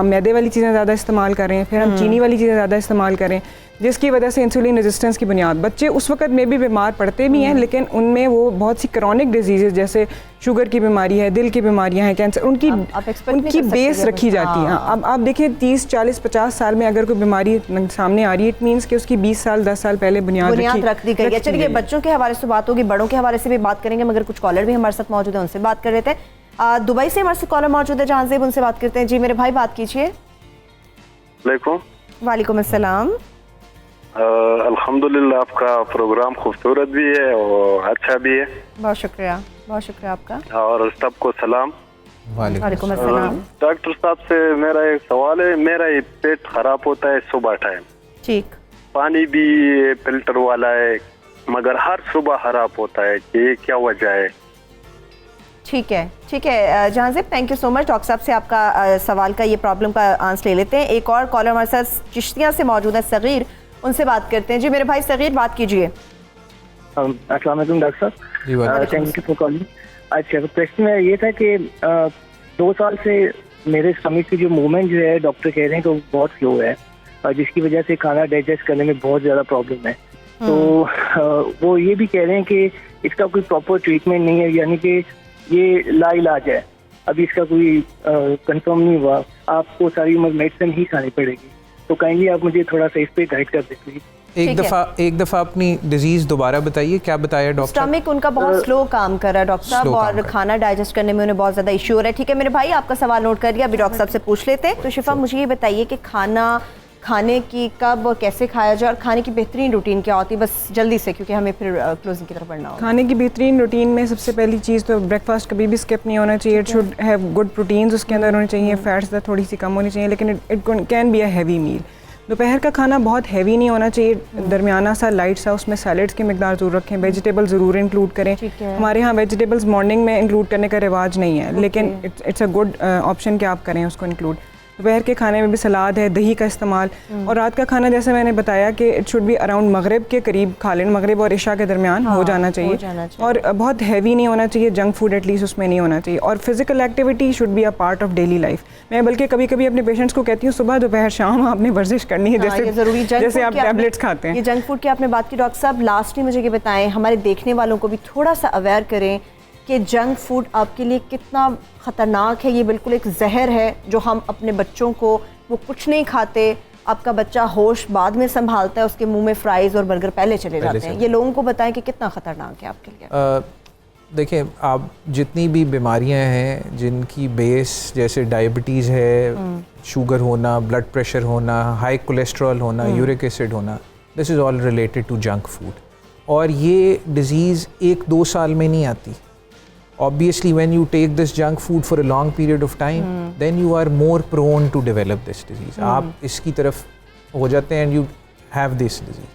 मैदे वाली चीज़ें ज़्यादा इस्तेमाल कर रहे हैं, फिर हम चीनी वाली चीज़ें ज़्यादा इस्तेमाल करें, जिसकी वजह से इंसुलिन रेजिस्टेंस की बुनियाद, बच्चे उस वक्त में भी बीमार पड़ते भी हैं लेकिन उनमें वो बहुत सी क्रॉनिक डिजीज़ जैसे शुगर की बीमारी है, दिल की बीमारियां हैं, कैंसर, उनकी बेस रखी जाती है। अब आप देखिए 30, 40, 50 साल में अगर कोई बीमारी सामने आ रही है, इट मीन्स कि उसकी 20 साल 10 साल पहले बुनियाद रख दी गई है। चलिए, बच्चों के हवाले से बात होगी, बड़ों के हवाले से भी बात करेंगे, मगर कुछ कॉलर भी हमारे साथ मौजूद है, उनसे बात कर लेते हैं। दुबई से हमारे साथ कॉलर मौजूद है जहांजेब, उनसे बात करते हैं। जी मेरे भाई, बात कीजिए। वालेकुम अस्सलाम। अल्हम्दुलिल्लाह, आपका प्रोग्राम खूबसूरत भी है और अच्छा भी है। बहुत शुक्रिया, बहुत शुक्रिया आपका, और सबको सलाम। वालेकुम अस्सलाम। डॉक्टर साहब से मेरा एक सवाल है, मेरा ये पेट खराब होता है सुबह टाइम, ठीक, पानी भी फिल्टर वाला है मगर हर सुबह खराब होता है, ये क्या वजह है? ठीक है, ठीक है Jahanzeb, thank you so much. Doctor साहब से आपका सवाल का, ये प्रॉब्लम का आंसर ले लेते हैं। एक और कॉलर हमारे साथ चिश्तिया से मौजूद है, सगीर, उनसे बात करते हैं। जी मेरे भाई सगीर, बात कीजिए। अस्सलाम वालेकुम डॉक्टर साहब, थैंक यू फॉर कॉलिंग। अच्छा, क्वेश्चन मेरा ये था कि 2 साल से मेरे स्टमक की जो मूवमेंट जो है डॉक्टर कह रहे हैं कि वो बहुत स्लो है, जिसकी वजह से खाना डाइजेस्ट करने में बहुत ज़्यादा प्रॉब्लम है। तो वो ये भी कह रहे हैं कि इसका कोई प्रॉपर ट्रीटमेंट नहीं है, यानी कि ये लाइलाज है, अभी इसका कोई कंफर्म नहीं हुआ, आपको सारी उम्र मेडिसिन ही खानी पड़ेगी। तो काइंडली आप मुझे थोड़ा सा इस पे गाइड कर दें प्लीज। एक दफ़ा अपनी डिजीज़ दोबारा बताइए, क्या बताया डॉक्टर? स्टमक उनका बहुत स्लो काम कर रहा है डॉक्टर साहब, और खाना डाइजेस्ट करने में उन्हें बहुत ज़्यादा इशू हो रहा है। ठीक है मेरे भाई, आपका सवाल नोट कर लिया, अभी डॉक्टर साहब से पूछ लेते हैं। तो शिफा मुझे ये बताइए कि खाना खाने की कब और कैसे खाया जाए, और खाने की बेहतरीन रूटीन क्या होती है, बस जल्दी से, क्योंकि हमें फिर क्लोजिंग की तरफ बढ़ना होगा। खाने की बेहतरीन रूटीन में सबसे पहली चीज़ तो ब्रेकफास्ट कभी भी स्किप नहीं होना चाहिए। It should have good proteins उसके अंदर होने चाहिए, फैट्स थोड़ी सी कम होनी चाहिए, लेकिन it can be a heavy meal. दोपहर का खाना बहुत हैवी नहीं होना चाहिए, दरमियाना सा, लाइट सा, उसमें सैलड्स की मिकदार ज़रूर रखें, वेजिटेबल ज़रूर इंक्लूड करें। हमारे यहाँ वेजिटेबल्स मॉर्निंग में इंक्लूड करने का रिवाज नहीं है, लेकिन इट्स अ गुड ऑप्शन कि आप करें उसको इंक्लूड। दोपहर के खाने में भी सलाद है, दही का इस्तेमाल, और रात का खाना जैसे मैंने बताया कि इट शुड बी अराउंड मगरिब के करीब खा लें, मगरिब और इशा के दरमियान हो जाना चाहिए, और बहुत हैवी नहीं होना चाहिए, जंक फूड एटलीस्ट उसमें नहीं होना चाहिए, और physical activity should be a part of daily life. मैं बल्कि कभी कभी अपने पेशेंट्स को कहती हूँ सुबह दोपहर शाम आपने वर्जिश करनी है, जैसे आप टैबलेट्स खाते हैं। ये जंक फूड की आपने बात की डॉक्टर साहब, लास्टली मुझे ये बताएं, हमारे देखने वालों को भी थोड़ा सा अवेयर करें कि जंक फूड आपके लिए कितना ख़तरनाक है। ये बिल्कुल एक जहर है जो हम अपने बच्चों को, वो कुछ नहीं खाते, आपका बच्चा होश बाद में संभालता है, उसके मुंह में फ्राइज़ और बर्गर पहले चले जाते हैं। ये लोगों को बताएं कि कितना ख़तरनाक है आपके लिए। देखिए, आप जितनी भी बीमारियां हैं जिनकी बेस जैसे डायबिटीज़ है, शुगर होना, ब्लड प्रेशर होना, हाई कोलेस्ट्रॉल होना, यूरिक एसिड होना, this is all related to junk food. और ये डिज़ीज़ 1-2 साल में नहीं आती। Obviously, when you take this junk food for a long period of time, then you are more prone to develop this disease. आप इसकी तरफ हो जाते हैं and you have this disease.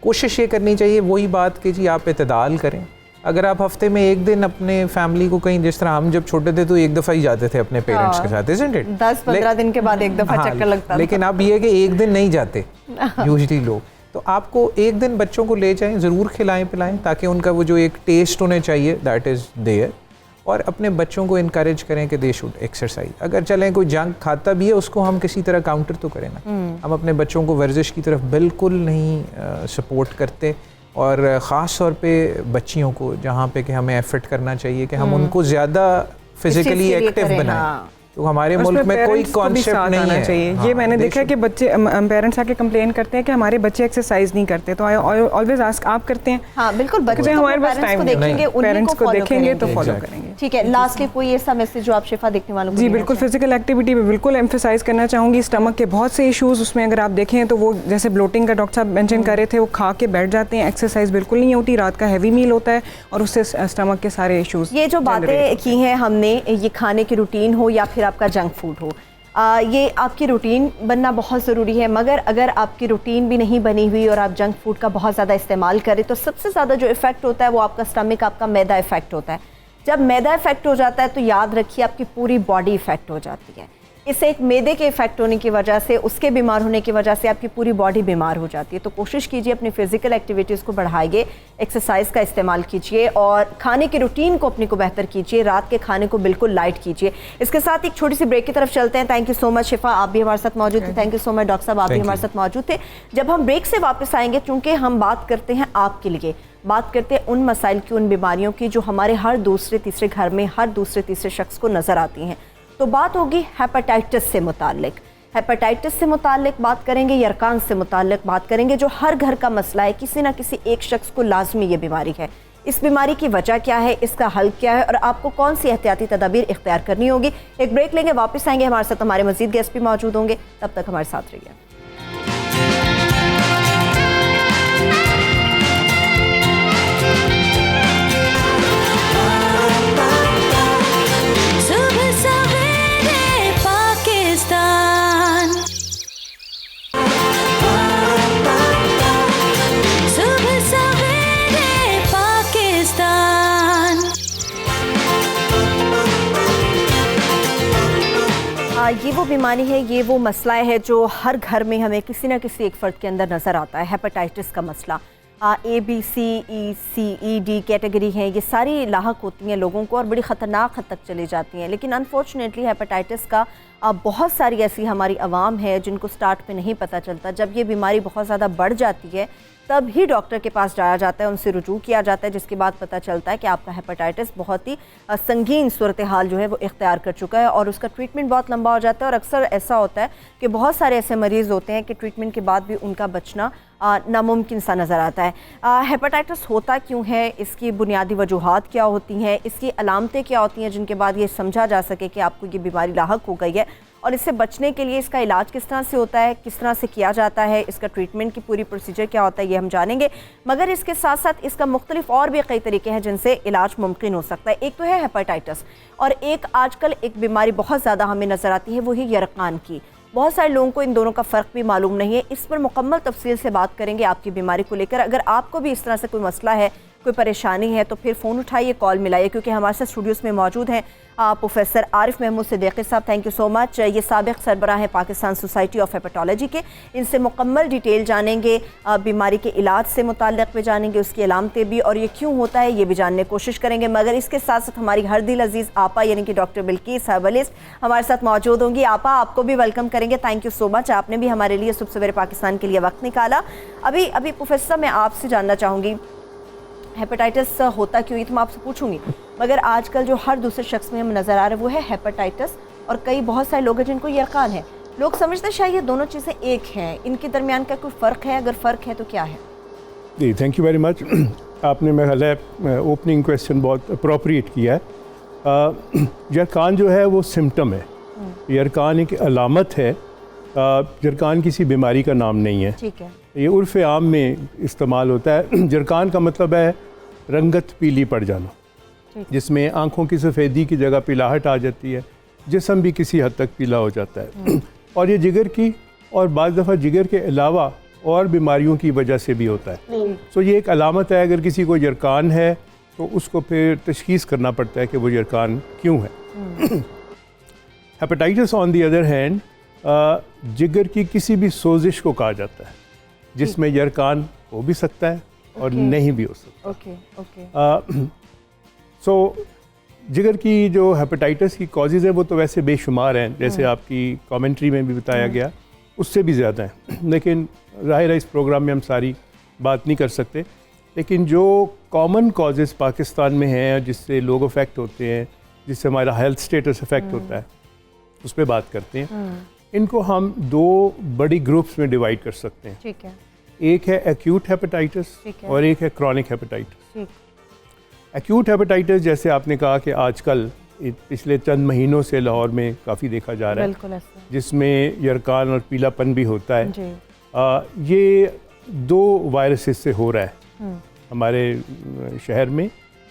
कोशिश ये करनी चाहिए, वही बात कि जी आप इत्तेदाल करें। अगर आप हफ्ते में एक दिन अपने फैमिली को कहीं, जिस तरह हम जब छोटे थे तो एक दफ़ा ही जाते थे अपने पेरेंट्स के साथ, isn't it? 10-15 दिन के बाद एक दफ़ा चक्कर लगता था। लेकिन अब ये कि एक दिन नहीं जाते यूजुअली लोग, तो आपको एक दिन बच्चों को ले जाएं, ज़रूर खिलाएं पिलाएं, ताकि उनका वो जो एक टेस्ट होने चाहिए दैट इज़ देयर, और अपने बच्चों को इनकरेज करें कि दे शुड एक्सरसाइज। अगर चलें कोई जंक खाता भी है उसको हम किसी तरह काउंटर तो करें ना। हम अपने बच्चों को वर्जिश की तरफ बिल्कुल नहीं सपोर्ट करते, और ख़ास तौर पे बच्चियों को, जहाँ पे कि हमें एफर्ट करना चाहिए कि हम उनको ज़्यादा फिजिकली एक्टिव बनाएं। तो हमारे मुल्क में कोई कॉन्सेप्ट नहीं है चाहिए। ये मैंने देखा है कि बच्चे, पेरेंट्स आके कंप्लेन करते हैं कि हमारे बच्चे एक्सरसाइज नहीं करते, तो आई ऑलवेज आस्क आप करते हैं? हाँ बिल्कुल, बच्चे हमारे पास टाइम को देखेंगे, पेरेंट्स को देखेंगे तो फॉलो करेंगे। ठीक है, लास्टली कोई ऐसा मैसेज जो आप शिफा देखने वालों को? जी बिल्कुल, फिजिकल एक्टिविटी पे बिल्कुल एम्फेसाइज करना चाहूँगी। स्टमक के बहुत से इशूज़ उसमें अगर आप देखें तो वो जैसे ब्लोटिंग का डॉक्टर साहब मेंशन कर रहे थे, वो खा के बैठ जाते हैं, एक्सरसाइज बिल्कुल नहीं होती, रात का हैवी मील होता है और उससे स्टमक के सारे इशूज़। ये जो बातें की हैं हमने, ये खाने की रूटीन हो या फिर आपका जंक फूड हो, ये आपकी रूटीन बनना बहुत ज़रूरी है, मगर अगर आपकी रूटीन भी नहीं बनी हुई और आप जंक फूड का बहुत ज़्यादा इस्तेमाल करें तो सबसे ज़्यादा जो इफ़ेक्ट होता है वो आपका स्टमक, आपका मैदा इफ़ेक्ट होता है। जब मैदा इफ़ेक्ट हो जाता है तो याद रखिए आपकी पूरी बॉडी इफ़ेक्ट हो जाती है। इससे एक मैदे के इफेक्ट होने की वजह से, उसके बीमार होने की वजह से आपकी पूरी बॉडी बीमार हो जाती है। तो कोशिश कीजिए अपनी फिजिकल एक्टिविटीज़ को बढ़ाइए, एक्सरसाइज का इस्तेमाल कीजिए और खाने की रूटीन को अपनी को बेहतर कीजिए, रात के खाने को बिल्कुल लाइट कीजिए। इसके साथ एक छोटी सी ब्रेक की तरफ चलते हैं। थैंक यू सो मच शिफा, आप भी हमारे साथ मौजूद थे। Thank you so much doctor साहब, आप भी हमारे साथ मौजूद थे। जब हम ब्रेक से वापस आएंगे, चूँकि हम बात करते हैं आपके लिए, बात करते हैं उन मसाइल की, उन बीमारियों की जो हमारे हर दूसरे तीसरे घर में, हर दूसरे तीसरे शख्स को नज़र आती हैं। तो बात होगी हेपेटाइटिस से मुताल्लिक। हेपेटाइटिस से मुताल्लिक बात करेंगे, यरकान से मुताल्लिक बात करेंगे, जो हर घर का मसला है, किसी ना किसी एक शख्स को लाजमी ये बीमारी है। इस बीमारी की वजह क्या है, इसका हल क्या है और आपको कौन सी एहतियाती तदाबीर इख्तियार करनी होगी। एक ब्रेक लेंगे, वापस आएंगे, हमारे साथ हमारे मज़ीद गेस्ट भी मौजूद होंगे। तब तक हमारे साथ रहिए। ये वो बीमारी है, ये वो मसला है जो हर घर में हमें किसी न किसी एक फ़र्द के अंदर नज़र आता है। हेपेटाइटिस का मसला, ABCD कैटेगरी हैं, ये सारी लाहक होती हैं लोगों को और बड़ी ख़तरनाक हद तक चली जाती हैं। लेकिन अनफॉर्चुनेटली हेपेटाइटिस का बहुत सारी ऐसी हमारी आवाम है जिनको स्टार्ट पे नहीं पता चलता। जब ये बीमारी बहुत ज़्यादा बढ़ जाती है तब ही डॉक्टर के पास जाया जाता है, उनसे रुजू किया जाता है, जिसके बाद पता चलता है कि आपका हेपेटाइटिस बहुत ही संगीन सूरत हाल जो है वो इख्तियार कर चुका है और उसका ट्रीटमेंट बहुत लंबा हो जाता है। और अक्सर ऐसा होता है कि बहुत सारे ऐसे मरीज़ होते हैं कि ट्रीटमेंट के बाद भी उनका बचना नामुमकिन सा नज़र आता है। हेपेटाइटिस होता क्यों है, इसकी बुनियादी वजूहात क्या होती हैं, इसकी अलामतें क्या होती हैं जिनके बाद ये समझा जा सके कि आपको ये बीमारी लाहक हो गई है, और इससे बचने के लिए इसका इलाज किस तरह से होता है, किस तरह से किया जाता है, इसका ट्रीटमेंट की पूरी प्रोसीजर क्या होता है, ये हम जानेंगे। मगर इसके साथ साथ इसका मुख्तलिफ और भी कई तरीके हैं जिनसे इलाज मुमकिन हो सकता है। एक तो है हेपेटाइटिस, और एक आजकल एक बीमारी बहुत ज़्यादा हमें नज़र आती है, वो है यरकान की। बहुत सारे लोगों को इन दोनों का फ़र्क भी मालूम नहीं है। इस पर मुकम्मल तफसील से बात करेंगे आपकी बीमारी को लेकर। अगर आपको भी इस तरह से कोई मसला है, कोई परेशानी है, तो फिर फ़ोन उठाइए, कॉल मिलाइए, क्योंकि हमारे साथ स्टूडियोज़ में मौजूद हैं प्रोफेसर आरिफ महमूद सिद्दीकी साहब। Thank you so much. ये साबिक़ सरबराह हैं पाकिस्तान सोसाइटी ऑफ हेपेटोलॉजी के। इनसे मुकम्मल डिटेल जानेंगे, बीमारी के इलाज से मुताल्लिक़ भी जानेंगे, उसकी अलामतें भी, और ये क्यों होता है ये भी जानने की कोशिश करेंगे। मगर इसके साथ साथ हमारी हर दिल अजीज़ आपा यानी कि डॉक्टर बिल्किस हर्बलिस्ट हमारे साथ मौजूद होंगी। आपा, आपको भी वेलकम करेंगे। थैंक यू सो मच, आपने भी हमारे लिए सुबह सवेरे पाकिस्तान के लिए वक्त निकाला। अभी प्रोफेसर मैं आपसे जानना चाहूँगी, हेपेटाइटिस होता क्यों, ये तो मैं आपसे पूछूंगी, मगर आजकल जो हर दूसरे शख्स में हम नज़र आ रहे हैं वो है हेपेटाइटिस, और कई बहुत सारे लोग हैं जिनको यरकान है। लोग समझते हैं शायद ये दोनों चीज़ें एक हैं, इनके दरमियान का कोई फ़र्क है, अगर फ़र्क है तो क्या है? जी, थैंक यू वेरी मच। आपने मेरा ख्याल है ओपनिंग क्वेश्चन बहुत अप्रोप्रिएट किया है। यरकान जो है वो सिम्टम है, यरकान एक अलामत है, यरकान किसी बीमारी का नाम नहीं है। ठीक है। ये उर्फ़ आम में इस्तेमाल होता है। जरकान का मतलब है रंगत पीली पड़ जाना, जिसमें आँखों की सफ़ेदी की जगह पिलाहट आ जाती है, जिस्म भी किसी हद तक पीला हो जाता है। और ये जिगर की और बाज़ दफ़ा जिगर के अलावा और बीमारियों की वजह से भी होता है। सो ये एक अलामत है। अगर किसी को यरकान है तो उसको फिर तशख़ीस करना पड़ता है कि वो यरकान क्यों है। Hepatitis on the other hand जिगर की किसी भी सोजिश को कहा जाता है, जिसमें यरकान हो भी सकता है और नहीं भी हो सकता। सो जिगर की जो हेपेटाइटिस की कॉजेज़ है वो तो वैसे बेशुमार हैं, जैसे आपकी कमेंट्री में भी बताया गया, उससे भी ज़्यादा हैं। लेकिन ज़ाहिर है इस प्रोग्राम में हम सारी बात नहीं कर सकते। लेकिन जो कॉमन कॉजेज़ पाकिस्तान में हैं जिससे लोग अफेक्ट होते हैं, जिससे हमारा हेल्थ स्टेटस अफेक्ट होता है, उस पर बात करते हैं। इनको हम दो बड़ी ग्रुप्स में डिवाइड कर सकते हैं। ठीक है। एक है एक्यूट हेपेटाइटिस और एक है क्रॉनिक हेपेटाइटिस। एक्यूट हेपेटाइटिस जैसे आपने कहा कि आजकल पिछले चंद महीनों से लाहौर में काफ़ी देखा जा रहा है, जिसमें यरकान और पीलापन भी होता है। ये दो वायरसेस से हो रहा है हमारे शहर में,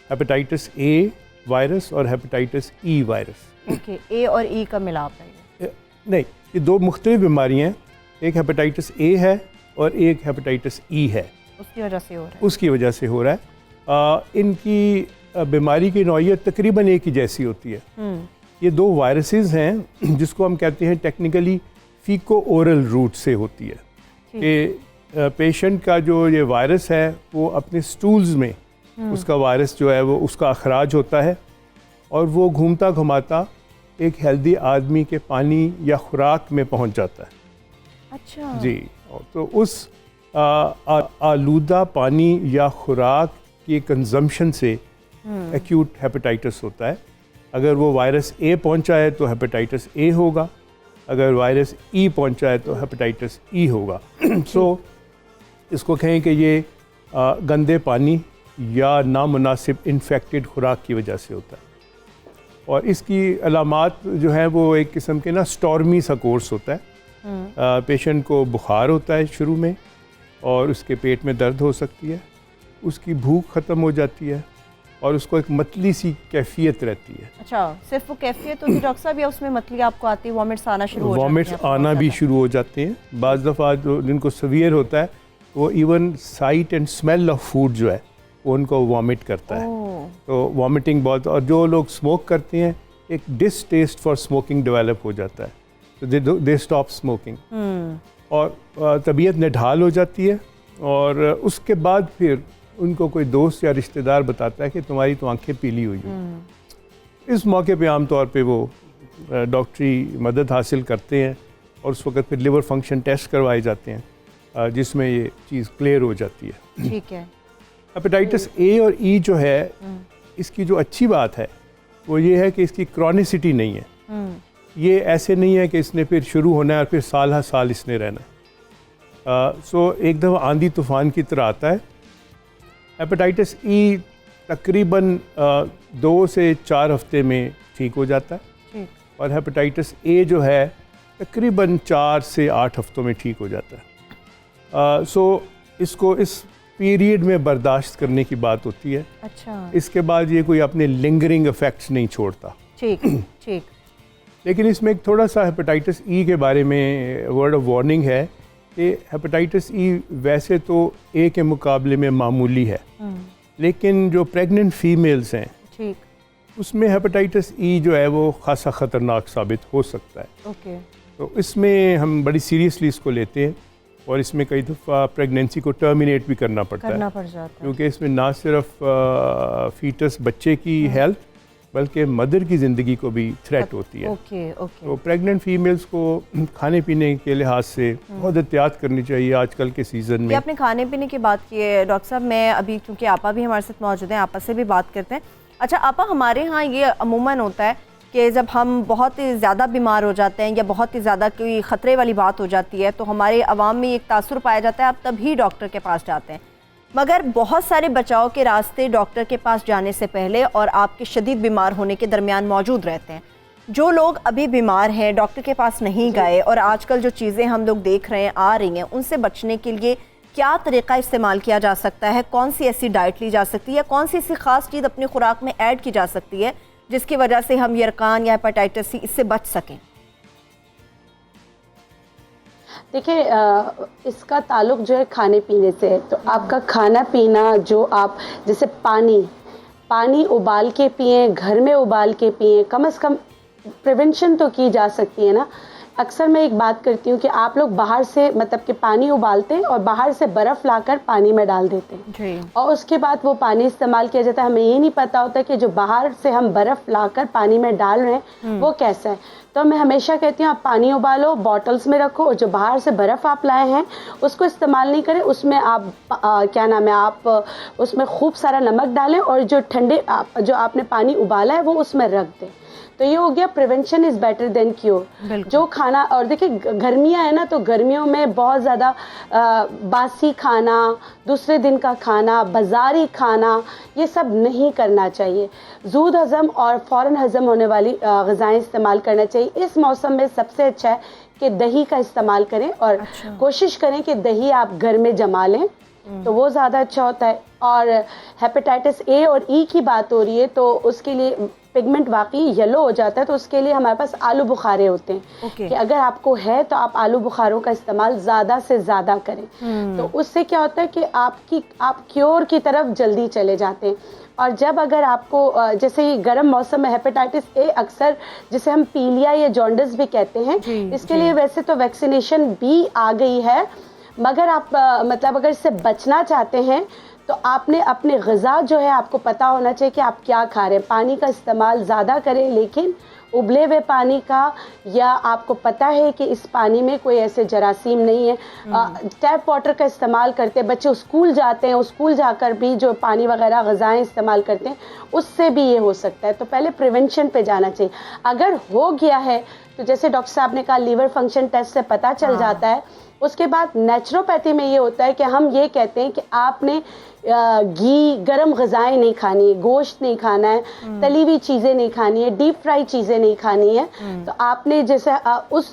हेपेटाइटिस ए वायरस और हेपेटाइटिस ई वायरस। ओके, ए और ई का मिलाप है? नहीं, ये दो मुख्तलिफ बीमारियाँ हैं। एक हेपेटाइटिस ए है और एक हेपेटाइटिस ई है। उसकी वजह से हो रहा है? उसकी वजह से हो रहा है। इनकी बीमारी की नौइयत तकरीबन एक ही जैसी होती है। ये दो वायरसेस हैं जिसको हम कहते हैं टेक्निकली फीको ओरल रूट से होती है, कि पेशेंट का जो ये वायरस है वो अपने स्टूल्स में उसका वायरस जो है वो उसका अखराज होता है, और वो घूमता घुमाता एक हेल्दी आदमी के पानी या खुराक में पहुंच जाता है। अच्छा जी, तो उस आलूदा पानी या खुराक के कंजम्पशन से एक्यूट हेपेटाइटिस होता है। अगर वो वायरस ए पहुंचा है तो हेपेटाइटिस ए होगा, अगर वायरस ई पहुंचा है तो हेपेटाइटिस ई होगा। सो इसको कहें कि ये गंदे पानी या नामुनासिब इन्फेक्टेड खुराक की वजह से होता है। और इसकी अलामात जो है वो एक किस्म के ना स्टॉर्मी सा कोर्स होता है। पेशेंट को बुखार होता है शुरू में, और उसके पेट में दर्द हो सकती है, उसकी भूख ख़त्म हो जाती है, और उसको एक मतली सी कैफियत रहती है। अच्छा, सिर्फ वो कैफियत होती है डॉक्टर साहब, या उसमें मतली आपको आती है, वॉमिट्स आना शुरू हो जाती है? वॉमिट्स आना भी शुरू हो जाते हैं। बाज़ दफ़ा जो जिनको सवियर होता है वो even site and smell of food जो है वो उनको वॉमिट करता है। तो वॉमिटिंग बहुत, और जो लोग स्मोक करते हैं एक डिसटेस्ट फॉर स्मोकिंग डेवलप हो जाता है, तो दे स्टॉप स्मोकिंग, और तबीयत निढाल हो जाती है। और उसके बाद फिर उनको कोई दोस्त या रिश्तेदार बताता है कि तुम्हारी तो आंखें पीली हुई हैं। इस मौके पे आमतौर पे वो डॉक्टरी मदद हासिल करते हैं, और उस वक्त फिर लिवर फंक्शन टेस्ट करवाए जाते हैं, जिसमें ये चीज़ क्लियर हो जाती है। ठीक है। हेपेटाइटिस ए और ई जो है, इसकी जो अच्छी बात है वो ये है कि इसकी क्रॉनिसिटी नहीं है। ये ऐसे नहीं है कि इसने फिर शुरू होना है और फिर साल हर साल इसने रहना है। सो एक दफ़ा आंधी तूफ़ान की तरह आता है। हेपेटाइटिस ई तकरीबन 2 से 4 हफ्ते में ठीक हो जाता है और हेपेटाइटिस ए जो है तकरीबन 4 से 8 हफ्तों में ठीक हो जाता है। सो इसको इस पीरियड में बर्दाश्त करने की बात होती है। अच्छा। इसके बाद ये कोई अपने लिंगरिंग इफेक्ट्स नहीं छोड़ता। ठीक ठीक। लेकिन इसमें एक थोड़ा सा हेपेटाइटिस ई के बारे में वर्ड ऑफ वार्निंग है कि हेपेटाइटिस ई वैसे तो ए के मुकाबले में मामूली है, लेकिन जो प्रेग्नेंट फीमेल्स हैं ठीक उसमें हेपेटाइटिस ई जो है वो खासा ख़तरनाक साबित हो सकता है। ओके। तो इसमें हम बड़ी सीरियसली इसको लेते हैं और इसमें कई दफ़ा प्रेगनेंसी को टर्मिनेट भी करना पड़ जाता है, क्योंकि इसमें ना सिर्फ फीटस बच्चे की हेल्थ बल्कि मदर की ज़िंदगी को भी थ्रेट होती है। Okay okay. तो प्रेग्नेंट फीमेल्स को खाने पीने के लिहाज से बहुत एहतियात करनी चाहिए आजकल के सीज़न में। आपने खाने पीने की बात की है डॉक्टर साहब, मैं अभी क्योंकि आपा भी हमारे साथ मौजूद हैं, आपा से भी बात करते हैं। अच्छा आपा, हमारे यहाँ ये अमूमन होता है कि जब हम बहुत ही ज़्यादा बीमार हो जाते हैं या बहुत ही ज़्यादा कोई ख़तरे वाली बात हो जाती है तो हमारे अवाम में एक तासुर पाया जाता है, आप तभी डॉक्टर के पास जाते हैं। मगर बहुत सारे बचाव के रास्ते डॉक्टर के पास जाने से पहले और आपके शदीद बीमार होने के दरमियान मौजूद रहते हैं। जो लोग अभी बीमार हैं, डॉक्टर के पास नहीं गए और आजकल जो चीज़ें हम लोग देख रहे हैं आ रही हैं, उनसे बचने के लिए क्या तरीक़ा इस्तेमाल किया जा सकता है? कौन सी ऐसी डाइट ली जा सकती है या कौन सी ऐसी ख़ास चीज़ अपनी खुराक में ऐड की जा सकती है जिसकी वजह से हम यरकान या हेपेटाइटिस सी इससे बच सकें? देखिए, इसका ताल्लुक जो है खाने पीने से है। तो आपका खाना पीना जो आप जैसे पानी उबाल के पिए, घर में उबाल के पिए, कम से कम प्रिवेंशन तो की जा सकती है ना। अक्सर मैं एक बात करती हूँ कि आप लोग बाहर से मतलब कि पानी उबालते हैं और बाहर से बर्फ़ लाकर पानी में डाल देते हैं और उसके बाद वो पानी इस्तेमाल किया जाता है। हमें ये नहीं पता होता कि जो बाहर से हम बर्फ़ लाकर पानी में डाल रहे हैं वो कैसा है। तो मैं हमेशा कहती हूँ आप पानी उबालो, बॉटल्स में रखो और जो बाहर से बर्फ़ आप लाए हैं उसको इस्तेमाल नहीं करें। उसमें आप आप उसमें खूब सारा नमक डालें और जो जो आपने पानी उबाला है वो उसमें रख दें। तो ये हो गया prevention is better than cure. जो खाना, और देखिए गर्मियाँ है ना, तो गर्मियों में बहुत ज़्यादा बासी खाना, दूसरे दिन का खाना, बाज़ारी खाना, ये सब नहीं करना चाहिए। ज़ूद हज़म और फ़ौरन हज़म होने वाली ग़िज़ाएँ इस्तेमाल करना चाहिए। इस मौसम में सबसे अच्छा है कि दही का इस्तेमाल करें और कोशिश करें कि दही आप घर में जमा लें, तो वो ज़्यादा अच्छा होता है। और हेपेटाइटिस ए और ई की बात हो रही है तो उसके लिए पिगमेंट वाकई येलो हो जाता है, तो उसके लिए हमारे पास आलू बुखारे होते हैं कि अगर आपको है तो आप आलू बुखारों का इस्तेमाल ज़्यादा से ज़्यादा करें। तो उससे क्या होता है कि आप क्योर की तरफ जल्दी चले जाते हैं। और जब अगर आपको जैसे ये गर्म मौसम में हेपेटाइटिस ए अक्सर जिसे हम पीलिया या जॉन्डिस भी कहते हैं, इसके लिए वैसे तो वैक्सीनेशन भी आ गई है, मगर आप मतलब अगर इससे बचना चाहते हैं तो आपने अपने ग़िज़ा जो है आपको पता होना चाहिए कि आप क्या खा रहे हैं। पानी का इस्तेमाल ज़्यादा करें, लेकिन उबले हुए पानी का, या आपको पता है कि इस पानी में कोई ऐसे जरासीम नहीं है। टैप वाटर का इस्तेमाल करते हैं बच्चे, स्कूल जाते हैं, स्कूल जाकर भी जो पानी वगैरह ग़िज़ाएँ इस्तेमाल करते हैं उससे भी ये हो सकता है। तो पहले प्रिवेंशन पे जाना चाहिए। अगर हो गया है तो जैसे डॉक्टर साहब ने कहा लीवर फंक्शन टेस्ट से पता चल जाता है। उसके बाद नेचुरोपैथी में ये होता है कि हम ये कहते हैं कि आपने घी गर्म ग़िज़ाएँ नहीं खानी है, गोश्त नहीं खाना है, तली हुई चीज़ें नहीं खानी है, डीप फ्राई चीज़ें नहीं खानी है। तो आपने जैसे उस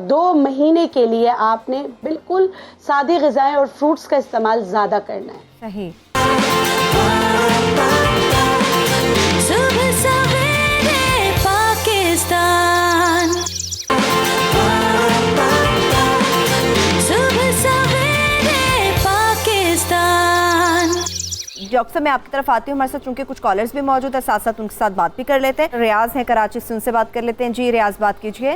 2 महीने के लिए आपने बिल्कुल सादी ग़िज़ाएँ और फ्रूट्स का इस्तेमाल ज़्यादा करना है। सही। डॉक्टर साहब मैं आपकी तरफ आती हूँ, हमारे साथ चूंकि कुछ कॉलर्स भी मौजूद है, साथ साथ उनके साथ बात भी कर लेते हैं। रियाज हैं कराची से, उनसे बात कर लेते हैं। जी रियाज, बात कीजिए।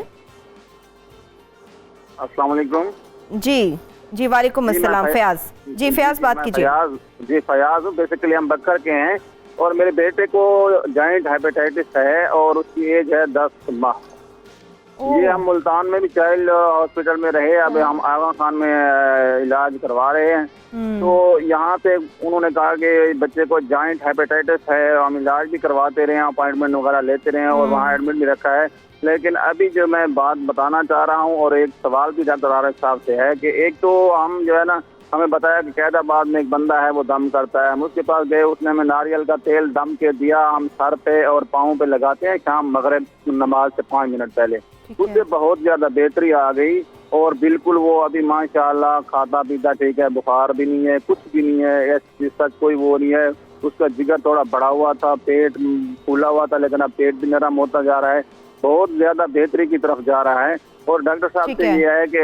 अस्सलाम वालेकुम। जी वालेकुम अस्सलाम। फयाज जी, फयाज बात कीजिए। फयाज बेसिकली हम बकर के हैं और मेरे बेटे को जॉइंट हेपेटाइटिस है और उसकी एज है 10 माह। ये हम मुल्तान में भी चाइल्ड हॉस्पिटल में रहे, अभी हम आगा खान में इलाज करवा रहे हैं। तो यहाँ पे उन्होंने कहा कि बच्चे को जॉइंट हेपेटाइटिस है, हम इलाज भी करवाते रहे हैं, अपॉइंटमेंट वगैरह लेते रहे हैं और वहाँ एडमिट भी रखा है। लेकिन अभी जो मैं बात बताना चाह रहा हूँ और एक सवाल भी डॉक्टर आरिफ साहब से है कि एक तो हम जो है ना, हमें बताया कि कैदाबाद में एक बंदा है वो दम करता है, हम उसके पास गए, उसने हमें नारियल का तेल दम के दिया, हम सर पे और पाँव पे लगाते हैं शाम मगरिब नमाज से 5 मिनट पहले, उससे बहुत ज़्यादा बेहतरी आ गई और बिल्कुल वो अभी माशाल्लाह खाता पीता ठीक है, बुखार भी नहीं है, कुछ भी नहीं है, ऐसी सच कोई वो नहीं है। उसका जिगर थोड़ा बढ़ा हुआ था, पेट फूला हुआ था, लेकिन अब पेट भी नरम होता जा रहा है, बहुत ज़्यादा बेहतरी की तरफ जा रहा है। और डॉक्टर साहब से ये है कि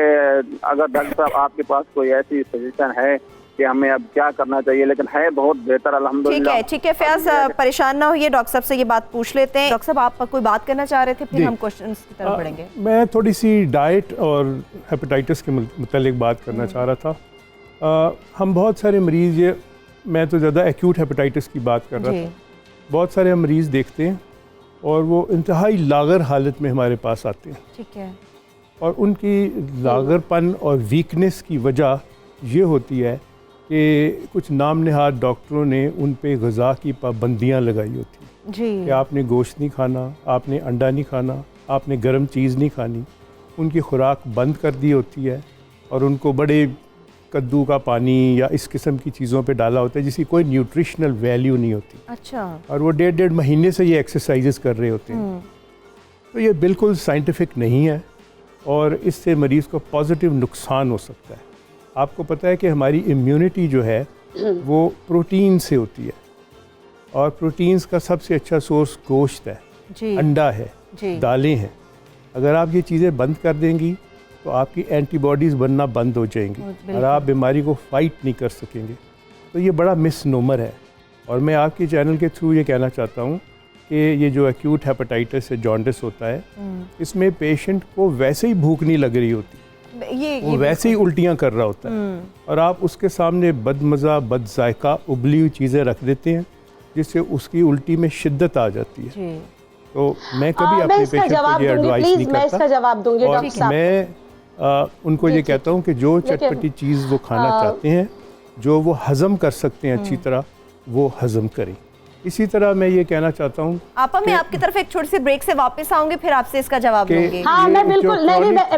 अगर डॉक्टर साहब आपके पास कोई ऐसी सजेशन है कि हमें अब क्या करना चाहिए, लेकिन है बहुत बेहतर अल्हम्दुलिल्लाह। ठीक है फयाज, परेशान ना होइए, डॉक्टर साहब से ये बात पूछ लेते हैं। डॉक्टर साहब आप कोई बात करना चाह रहे थे, फिर हम क्वेश्चंस की तरफ बढ़ेंगे। मैं थोड़ी सी डाइट और हेपेटाइटिस के मुतालिक बात करना चाह रहा था। हम बहुत सारे मरीज़, ये मैं तो ज़्यादा एक्यूट हेपेटाइटिस की बात कर रहा था, बहुत सारे हम मरीज़ देखते हैं और वो इंतहाई लागर हालत में हमारे पास आते हैं। ठीक है। और उनकी लागरपन और वीकनेस की वजह ये होती है कि कुछ नाम नहाद डॉक्टरों ने उन पे ग़िज़ा की पाबंदियाँ लगाई होती हैं जी, कि आपने गोश्त नहीं खाना, आपने अंडा नहीं खाना, आपने गर्म चीज़ नहीं खानी। उनकी खुराक बंद कर दी होती है और उनको बड़े कद्दू का पानी या इस किस्म की चीज़ों पे डाला होता है जिसकी कोई न्यूट्रिशनल वैल्यू नहीं होती। अच्छा। और वो 1.5 महीने से ये एक्सरसाइजेस कर रहे होते हैं। तो ये बिल्कुल साइंटिफिक नहीं है और इससे मरीज़ को पॉजिटिव नुकसान हो सकता है। आपको पता है कि हमारी इम्यूनिटी जो है वो प्रोटीन से होती है और प्रोटीन्स का सबसे अच्छा सोर्स गोश्त है, अंडा है, दालें हैं। अगर आप ये चीज़ें बंद कर देंगी तो आपकी एंटीबॉडीज़ बनना बंद हो जाएंगी और आप बीमारी को फाइट नहीं कर सकेंगे। तो ये बड़ा मिसनोमर है और मैं आपके चैनल के थ्रू ये कहना चाहता हूँ कि ये जो एक्यूट हेपेटाइटिस है, जॉन्डिस होता है, इसमें पेशेंट को वैसे ही भूख नहीं लग रही होती, वो वैसे ही उल्टियाँ कर रहा होता है और आप उसके सामने बदमज़ा बदजायका उबली हुई चीज़ें रख देते हैं जिससे उसकी उल्टी में शिद्दत आ जाती है। तो मैं कभी अपने पेशेंट को ये एडवाइस नहीं करता और मैं उनको ये कहता हूँ कि जो चटपटी चीज़ वो खाना चाहते हैं, जो वो हज़म कर सकते हैं अच्छी तरह, वो हज़म करें। इसी तरह मैं ये कहना चाहता हूँ आपा, मैं आपकी तरफ एक छोटी सी ब्रेक से वापस आऊंगी, फिर आपसे इसका जवाब दूंगी। हाँ, मैं बिल्कुल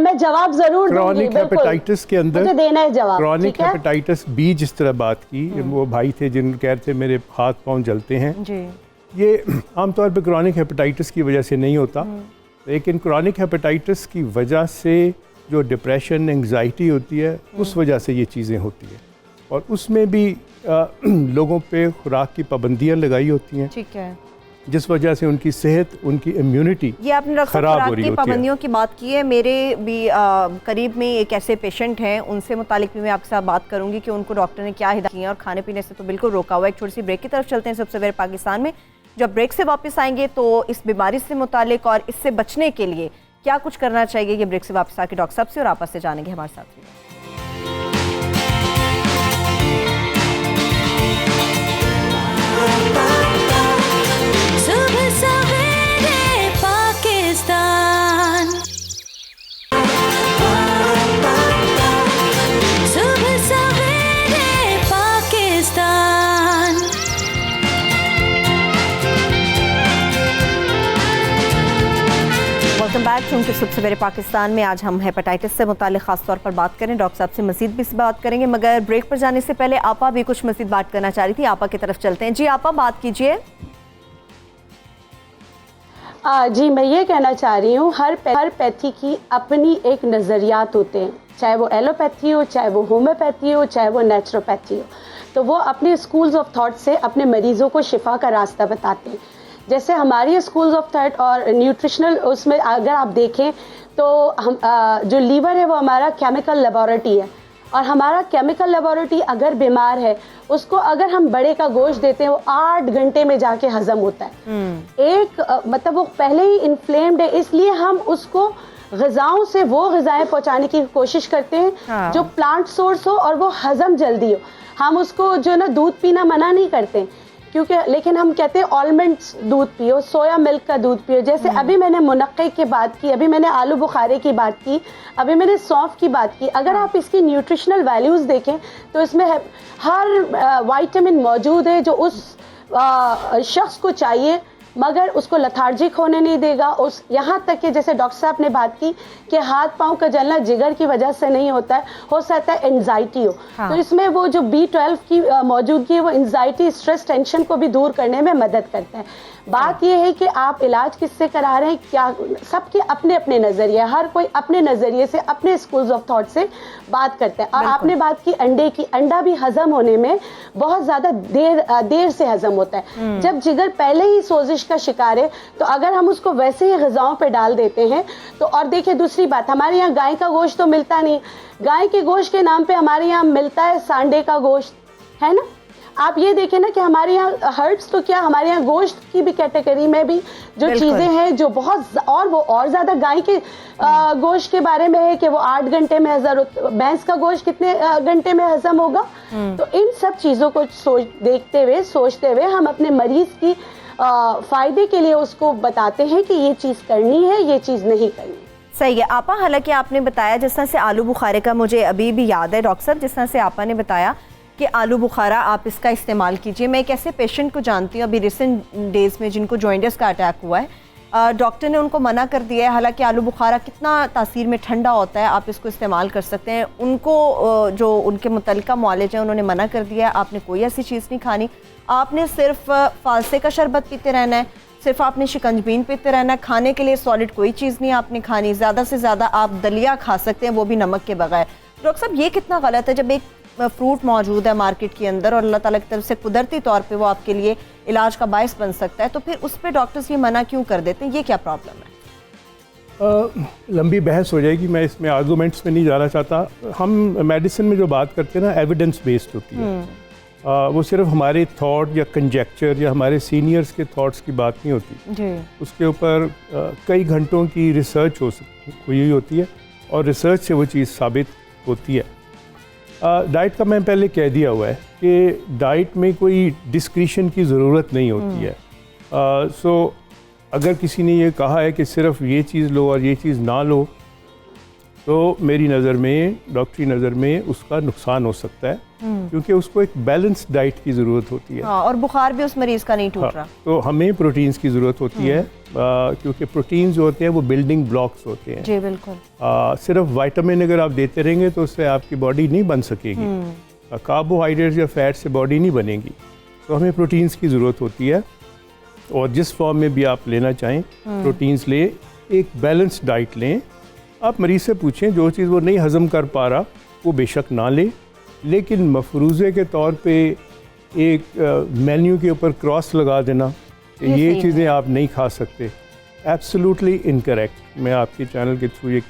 मैं जवाब जरूर दूंगी। क्रॉनिक हेपेटाइटिस के अंदर मुझे देना है जवाब। क्रॉनिक हेपेटाइटिस बी जिस तरह बात की, वो भाई थे जिन कह रहे थे मेरे हाथ पाँव जलते हैं जी। ये आमतौर पे क्रॉनिक हेपेटाइटिस की वजह से नहीं होता, लेकिन क्रॉनिक हेपेटाइटिस की वजह से जो डिप्रेशन एंग्जाइटी होती है उस वजह से ये चीज़ें होती है और उसमें भी लोगों पे खुराक की पाबंदियाँ लगाई होती हैं। ठीक है। जिस वजह से उनकी सेहत, उनकी इम्यूनिटी ये आपने खुराक की पाबंदियों की बात की है। मेरे भी करीब में एक ऐसे पेशेंट हैं, उनसे मुतालिक भी मैं आपके साथ बात करूंगी कि उनको डॉक्टर ने क्या हिदायत की है और खाने पीने से तो बिल्कुल रोका हुआ है। एक छोटी सी ब्रेक की तरफ चलते हैं सबसे पहले पाकिस्तान में। जब ब्रेक से वापस आएंगे तो इस बीमारी से मुतालिक और इससे बचने के लिए क्या कुछ करना चाहिए, ये ब्रेक से वापस आके डॉक्टर साहब से और आपस से जानेंगे। हमारे साथ सुबह सवेरे पाकिस्तान, सुबह सवेरे पाकिस्तान। वेलकम बैक टू सुबह सवेरे पाकिस्तान में। आज हम हेपेटाइटिस से मुतालिक खास तौर पर बात करें, डॉक्टर साहब से मजीद भी बात करेंगे, मगर ब्रेक पर जाने से पहले आपा भी कुछ मजीद बात करना चाह रही थी। आपा की तरफ चलते हैं। जी आपा, बात कीजिए। जी, मैं ये कहना चाह रही हूँ, हर पैथी की अपनी एक नज़रियात होते हैं, चाहे वो एलोपैथी हो, चाहे वो होम्योपैथी हो, चाहे वो नेचुरोपैथी हो। तो वो अपने स्कूल्स ऑफ थॉट से अपने मरीज़ों को शिफा का रास्ता बताते हैं। जैसे हमारी स्कूल्स ऑफ थॉट और न्यूट्रिशनल, उसमें अगर आप देखें तो हम जो लीवर है वो हमारा केमिकल लेबोरेटरी है और हमारा केमिकल लेबोरेटरी अगर बीमार है, उसको अगर हम बड़े का गोश्त देते हैं वो 8 घंटे में जाके हजम होता है। मतलब वो पहले ही इन्फ्लेम्ड है, इसलिए हम उसको ग़िज़ाओं से वो ग़िज़ाएं पहुंचाने की कोशिश करते हैं जो प्लांट सोर्स हो और वो हजम जल्दी हो। हम उसको जो ना दूध पीना मना नहीं करते, क्योंकि लेकिन हम कहते हैं आलमंड दूध पियो, सोया मिल्क का दूध पियो। जैसे अभी मैंने मुनक्के की बात की, अभी मैंने आलू बुखारे की बात की, अभी मैंने सौंफ की बात की। अगर आप इसकी न्यूट्रिशनल वैल्यूज़ देखें तो इसमें हर विटामिन मौजूद है जो उस शख्स को चाहिए, मगर उसको लथार्जिक होने नहीं देगा। उस यहाँ तक कि जैसे डॉक्टर साहब ने बात की कि हाथ पाँव का जलना जिगर की वजह से नहीं होता है, हो सकता है एंजाइटी हो। हाँ। तो इसमें वो जो B12 की मौजूदगी है वो एंजाइटी, स्ट्रेस, टेंशन को भी दूर करने में मदद करते हैं। बात ये है कि आप इलाज किससे करा रहे हैं, क्या सबके अपने अपने नज़रिए, हर कोई अपने नज़रिए से, अपने स्कूल्स ऑफ थॉट से बात करते हैं। और आपने बात की अंडे की, अंडा भी हजम होने में बहुत ज़्यादा देर से हजम होता है। जब जिगर पहले ही सोजिश का शिकार है तो अगर हम उसको वैसे ही ग़िज़ाओं पे डाल देते हैं तो, और देखिए दूसरी बात, हमारे यहाँ गाय का गोश्त तो मिलता नहीं, गाय के गोश्त के नाम पे हमारे यहाँ मिलता है सांडे का गोश्त, है ना। आप ये देखें ना कि हमारे यहाँ हर्ब्स तो क्या, हमारे यहाँ गोश्त की भी कैटेगरी में भी जो चीज़ें हैं जो बहुत, और वो और ज़्यादा गाय के गोश्त के बारे में है कि वो 8 घंटे में भैंस का गोश्त कितने घंटे में हजम होगा। तो इन सब चीज़ों को देखते हुए, सोचते हुए हम अपने मरीज़ की फ़ायदे के लिए उसको बताते हैं कि ये चीज़ करनी है, ये चीज़ नहीं करनी। सही है आपा। हालांकि आपने बताया जिस तरह से आलू बुखारे का मुझे अभी भी याद है डॉक्टर साहब, जिस तरह से आपा ने बताया कि आलू बुखारा आप इसका इस्तेमाल कीजिए। मैं एक ऐसे पेशेंट को जानती हूँ अभी रिसेंट डेज़ में जिनको जॉइंटिस का अटैक हुआ है, डॉक्टर ने उनको मना कर दिया है। हालांकि आलू बुखारा कितना तासीर में ठंडा होता है, आप इसको इस्तेमाल कर सकते हैं। उनको जो उनके मुतल्लिका मुआलिज हैं उन्होंने मना कर दिया है, आपने कोई ऐसी चीज़ नहीं खानी, आपने सिर्फ फालसे का शरबत पीते रहना है, सिर्फ आपने शिकंजबीन पीते रहना है, खाने के लिए सॉलिड कोई चीज़ नहीं आपने खानी। ज़्यादा से ज़्यादा आप दलिया खा सकते हैं, वो भी नमक के बगैर। डॉक्टर साहब ये कितना गलत है जब एक फ्रूट मौजूद है मार्केट के अंदर और अल्लाह ताला की तरफ से कुदरती तौर पे वो आपके लिए इलाज का बायस बन सकता है, तो फिर उस पर डॉक्टर्स ये मना क्यों कर देते हैं, ये क्या प्रॉब्लम है? लंबी बहस हो जाएगी, मैं इसमें आर्गूमेंट्स में नहीं जाना चाहता। हम मेडिसिन में जो बात करते हैं ना, एविडेंस बेस्ड होती है। वो सिर्फ हमारे थॉट या कंजेक्चर या हमारे सीनियर्स के थॉट्स की बात नहीं होती जी। उसके ऊपर कई घंटों की रिसर्च हुई होती है और रिसर्च से वो चीज़ साबित होती है। डाइट का मैं पहले कह दिया हुआ है कि डाइट में कोई डिस्क्रिशन की ज़रूरत नहीं होती है। सो अगर किसी ने ये कहा है कि सिर्फ ये चीज़ लो और ये चीज़ ना लो, तो मेरी नज़र में, डॉक्टरी नज़र में उसका नुकसान हो सकता है, क्योंकि उसको एक बैलेंस डाइट की ज़रूरत होती है। और बुखार भी उस मरीज़ का नहीं टूट रहा। तो हमें प्रोटीन्स की ज़रूरत होती है, क्योंकि प्रोटीन्स जो होते हैं वो बिल्डिंग ब्लॉक्स होते हैं। जी बिल्कुल। सिर्फ विटामिन अगर आप देते रहेंगे तो उससे आपकी बॉडी नहीं बन सकेगी, कार्बोहाइड्रेट्स या फैट से बॉडी नहीं बनेगी। तो हमें प्रोटीन्स की ज़रूरत होती है, और जिस फॉर्म में भी आप लेना चाहें प्रोटीन्स लें, एक बैलेंस डाइट लें। आप मरीज़ से पूछें, जो चीज़ वो नहीं हज़म कर पा रहा वो बेशक ना ले, लेकिन मफरूज़े के तौर पे एक मेन्यू के ऊपर क्रॉस लगा देना ये चीज़ें आप नहीं खा सकते, एब्सोल्युटली इनकरेक्ट। मैं आपके चैनल के थ्रू ये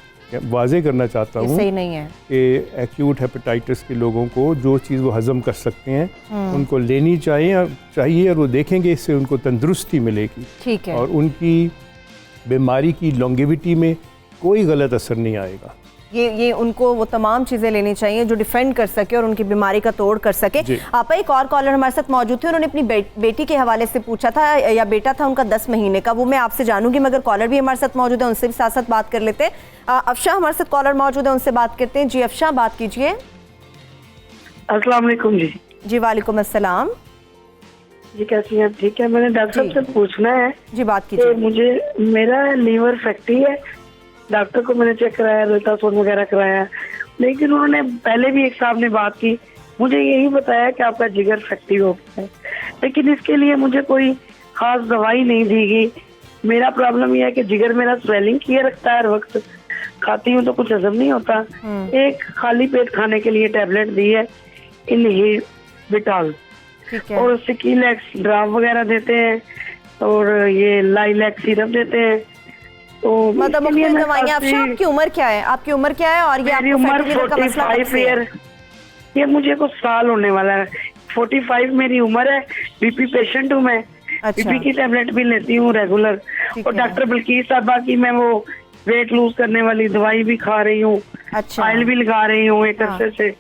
वाजे करना चाहता हूँ सही नहीं है कि एक्यूट हेपेटाइटिस के लोगों को जो चीज़ वो हज़म कर सकते हैं उनको लेनी चाहिए और वो देखेंगे इससे उनको तंदुरुस्ती मिलेगी। ठीक है। और उनकी बीमारी की लॉन्गेविटी में कोई गलत असर नहीं आएगा। ये उनको वो तमाम चीज़ें लेनी चाहिए जो डिफेंड कर सके और उनकी बीमारी का तोड़ कर सके। आपा एक और कॉलर हमारे साथ मौजूद थे, उन्होंने अपनी बेटी के हवाले से पूछा था, या बेटा था उनका 10 महीने का, वो मैं आपसे जानूंगी, मगर कॉलर भी हमारे साथ मौजूद है, उनसे भी साथ साथ बात कर लेते हैं। अफशा हमारे साथ कॉलर मौजूद है, उनसे बात करते हैं। जी अफशा, बात कीजिए। अस्सलाम वालेकुम जी। जी वालेकुम अस्सलाम। जी कैसी हैं? ठीक है। मैंने डॉक्टर साहब से पूछना है जी, बात कीजिए। मुझे मेरा लीवर फैटी है, डॉक्टर को मैंने चेक कराया, अल्ट्रासाउंड वगैरह कराया, लेकिन उन्होंने पहले भी एक साहब ने बात की, मुझे यही बताया कि आपका जिगर फैटी हो गया है, लेकिन इसके लिए मुझे कोई खास दवाई नहीं दी गई। मेरा प्रॉब्लम यह है कि जिगर मेरा स्वेलिंग किए रखता है, हर वक्त खाती हूँ तो कुछ हजम नहीं होता। एक खाली पेट खाने के लिए टैबलेट दी है इनहिबिटॉल, और सिकीलेक्स ड्राप वगैरह देते हैं, और ये लाइलैक सिरप देते हैं। तो मतलब दवाइयाँ। आपकी उम्र क्या है? आपकी उम्र क्या है? और ये मेरी उम्र 45 ईयर, ये मुझे कुछ साल होने वाला है। 45 मेरी उम्र है, बीपी पेशेंट हूँ मैं। बीपी की टैबलेट भी लेती हूँ रेगुलर, और डॉक्टर बल्कीस साहबा की मैं वो वेट लूज करने वाली दवाई भी खा रही हूँ, ऑयल भी लगा रही हूँ एक अरसे से।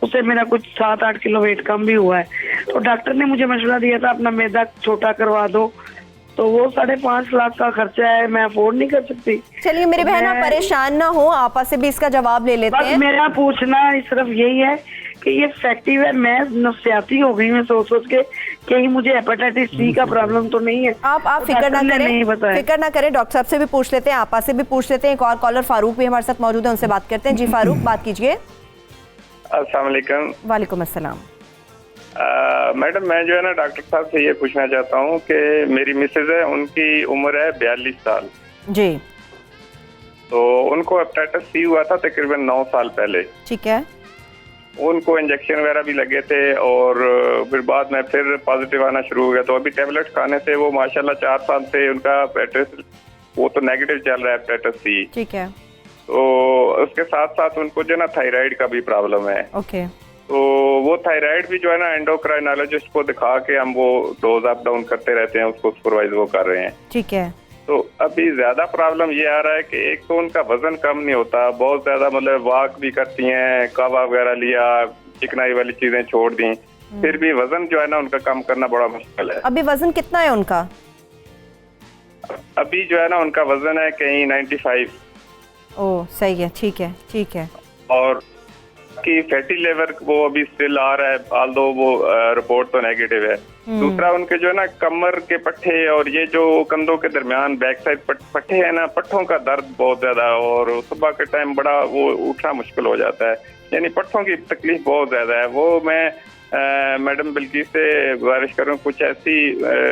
उससे मेरा कुछ 7-8 किलो वेट कम भी हुआ है। तो डॉक्टर ने मुझे मशवरा दिया था अपना मैदा छोटा करवा दो, तो वो 5.5 लाख का खर्चा है, मैं अफोर्ड नहीं कर सकती। चलिए मेरी बहन आप परेशान ना हो, आपा से भी इसका जवाब ले लेते हैं। मेरा पूछना सिर्फ यही है कि ये इफेक्टिव है। मैं नफसियाती हो गई, मैं सोच सोच के कहीं मुझे हेपेटाइटिस सी का प्रॉब्लम तो नहीं है। आप फिक्र ना करें, डॉक्टर साहब से भी पूछ लेते हैं, आपा से भी पूछ लेते हैं। एक और कॉलर फारूक भी हमारे साथ मौजूद है, उनसे बात करते हैं। जी फारूक, बात कीजिए। अस्सलाम वालेकुम। वालेकुम अस्सलाम। मैडम मैं जो है ना डॉक्टर साहब से ये पूछना चाहता हूँ कि मेरी मिसेज है, उनकी उम्र है 42 साल जी, तो उनको हेपेटाइटिस सी हुआ था तकरीबन 9 साल पहले। ठीक है। उनको इंजेक्शन वगैरह भी लगे थे और फिर बाद में फिर पॉजिटिव आना शुरू हो गया। तो अभी टेबलेट खाने से वो माशाल्लाह 4 साल से उनका हेपेटाइटिस वो तो नेगेटिव चल रहा है हेपेटाइटिस सी। ठीक है। तो उसके साथ साथ उनको जो ना थायराइड का भी प्रॉब्लम है। ओके। तो वो थायराइड भी जो है ना एंडोक्राइनोलॉजिस्ट को दिखा के हम वो डोज अप डाउन करते रहते हैं, उसको सुपरवाइज वो कर रहे हैं। ठीक है। तो अभी ज्यादा प्रॉब्लम ये आ रहा है कि एक तो उनका वजन कम नहीं होता, बहुत ज्यादा मतलब वॉक भी करती हैं, कावा वगैरह लिया, चिकनाई वाली चीजें छोड़ दी, फिर भी वजन जो है ना उनका कम करना बड़ा मुश्किल है। अभी वजन कितना है उनका? अभी जो है ना उनका वजन है कहीं 95। ओह सही है, ठीक है ठीक है। और की फैटी लेवर वो अभी स्टिल आ रहा है, आल्दो वो रिपोर्ट तो नेगेटिव है। दूसरा उनके जो है ना कमर के पट्टे और ये जो कंधों के दरमियान बैक साइड पट्टे है ना, पट्टों का दर्द बहुत ज्यादा, और सुबह के टाइम बड़ा वो उठना मुश्किल हो जाता है, यानी पट्टों की तकलीफ बहुत ज्यादा है। वो मैं मैडम बिल्किस से गुजारिश करूँ कुछ ऐसी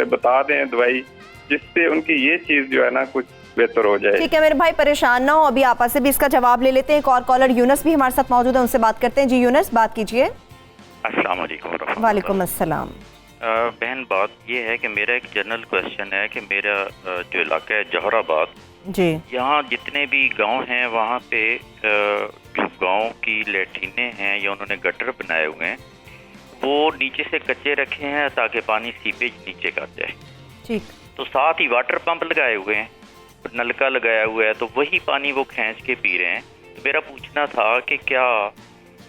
बता दें दवाई जिससे उनकी ये चीज जो है ना कुछ बेहतर हो जाए। ठीक है मेरे भाई, परेशान ना हो, अभी आपा से भी इसका जवाब ले लेते हैं। एक और कॉलर यूनस भी हमारे साथ मौजूद है, उनसे बात करते हैं। जी यूनस, बात कीजिए। अस्सलाम वालेकुम। वालेकुम अस्सलाम। बहन बात ये है कि मेरा एक जनरल क्वेश्चन है कि मेरा जो इलाका है जौहराबाद जी, यहाँ जितने भी गांव हैं वहाँ पे जो गांव की लैट्रिने हैं या उन्होंने गटर बनाए हुए हैं वो नीचे से कच्चे रखे हैं ताकि पानी सीपेज नीचे कर जाए। ठीक। तो साथ ही वाटर पंप लगाए हुए हैं, नलका लगाया हुआ है, तो वही पानी वो खींच के पी रहे हैं। तो मेरा पूछना था कि क्या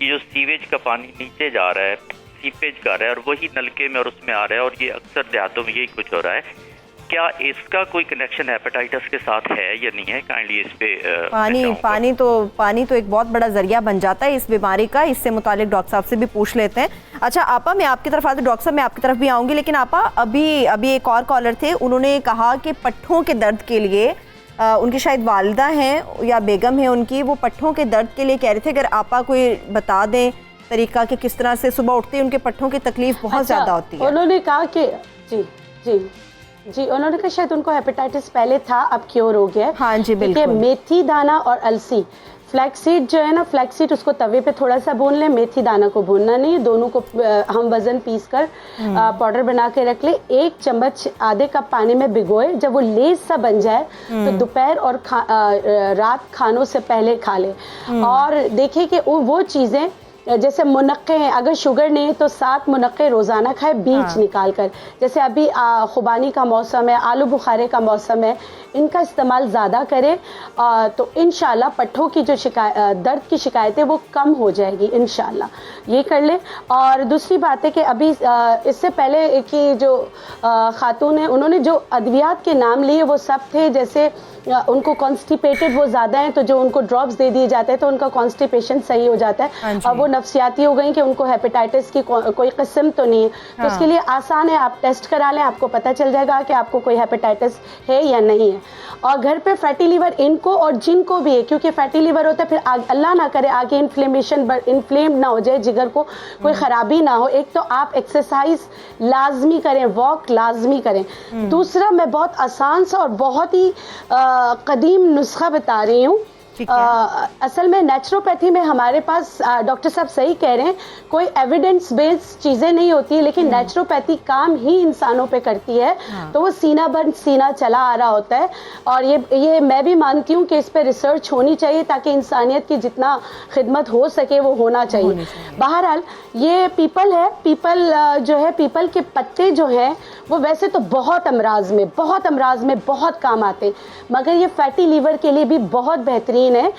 ये जो सीवेज का पानी नीचे जा रहा है, सीपेज का रहा है और वही नलके में और उसमें आ रहा है, और ये अक्सर देहातों में यही कुछ हो रहा है, क्या इसका कोई कनेक्शन हेपेटाइटिस के साथ है या नहीं है? काइंडली इस पे पानी तो एक बहुत बड़ा जरिया बन जाता है इस बीमारी का। इससे मुतालिक डॉक्टर साहब से भी पूछ लेते हैं। अच्छा आपा, मैं आपकी तरफ आती, डॉक्टर साहब मैं आपकी तरफ भी आऊँगी, लेकिन आपा अभी एक और कॉलर थे, उन्होंने कहा कि पट्ठों के दर्द के लिए उनकी शायद वालिदा हैं या बेगम है उनकी, वो पट्ठों के दर्द के लिए कह रहे थे। अगर आपा कोई बता दें तरीका कि किस तरह से सुबह उठते उनके पट्ठों की तकलीफ बहुत ज़्यादा होती है। उन्होंने कहा कि जी उन्होंने कहा शायद उनको हेपेटाइटिस पहले था, अब क्योर हो गया। हाँ जी बिल्कुल। मेथी दाना और अलसी, फ्लैक्सीड जो है ना, फ्लैक्सीड उसको तवे पे थोड़ा सा भून ले, मेथी दाना को भूनना नहीं, दोनों को हम वजन पीस कर पाउडर बना के रख ले। 1 चम्मच आधे कप पानी में भिगोए, जब वो लेस सा बन जाए तो दोपहर और रात खानों से पहले खा ले। और देखिए कि वो चीज़ें जैसे मुनक्के हैं, अगर शुगर नहीं है तो 7 मुनक्के रोज़ाना खाए बीज निकाल कर। जैसे अभी खुबानी का मौसम है, आलू बुखारे का मौसम है, इनका इस्तेमाल ज़्यादा करें तो इंशाल्लाह पट्ठों की जो दर्द की शिकायतें वो कम हो जाएगी इंशाल्लाह, ये कर लें। और दूसरी बात है कि अभी इससे पहले कि जो खातून है उन्होंने जो अद्वियात के नाम लिए वो सब थे, जैसे उनको कॉन्स्टिपेटेड वो ज़्यादा हैं तो जो उनको ड्रॉप्स दे दिए जाते हैं तो उनका कॉन्स्टिपेशन सही हो जाता है। और वो नफ्सियाती हो गई कि उनको हेपेटाइटिस की कोई किस्म तो नहीं है। तो उसके लिए आसान है, आप टेस्ट करा लें, आपको पता चल जाएगा कि आपको कोई हेपेटाइटिस है या नहीं है। और घर पे फैटी लीवर इनको और जिनको भी है, क्योंकि फैटी लीवर होता है फिर अल्लाह ना करे आगे इन्फ्लेम ना हो जाए, जिगर को कोई ख़राबी ना हो। एक तो आप एक्सरसाइज लाजमी करें, वॉक लाजमी करें। दूसरा मैं बहुत आसान सा और बहुत ही कदीम नुस्खा बता रही हूँ। असल में नेचुरोपैथी में हमारे पास डॉक्टर साहब सही कह रहे हैं, कोई एविडेंस बेस्ड चीज़ें नहीं होती, लेकिन नेचुरोपैथी काम ही इंसानों पे करती है। तो वो सीना भर सीना चला आ रहा होता है, और ये मैं भी मानती हूँ कि इस पे रिसर्च होनी चाहिए ताकि इंसानियत की जितना खिदमत हो सके वो होना चाहिए। बहरहाल ये पीपल है, जो है पीपल के पत्ते जो हैं वो वैसे तो बहुत अमराज में बहुत काम आते हैं, मगर ये फैटी लीवर के लिए भी बहुत बेहतरीन मशीन है,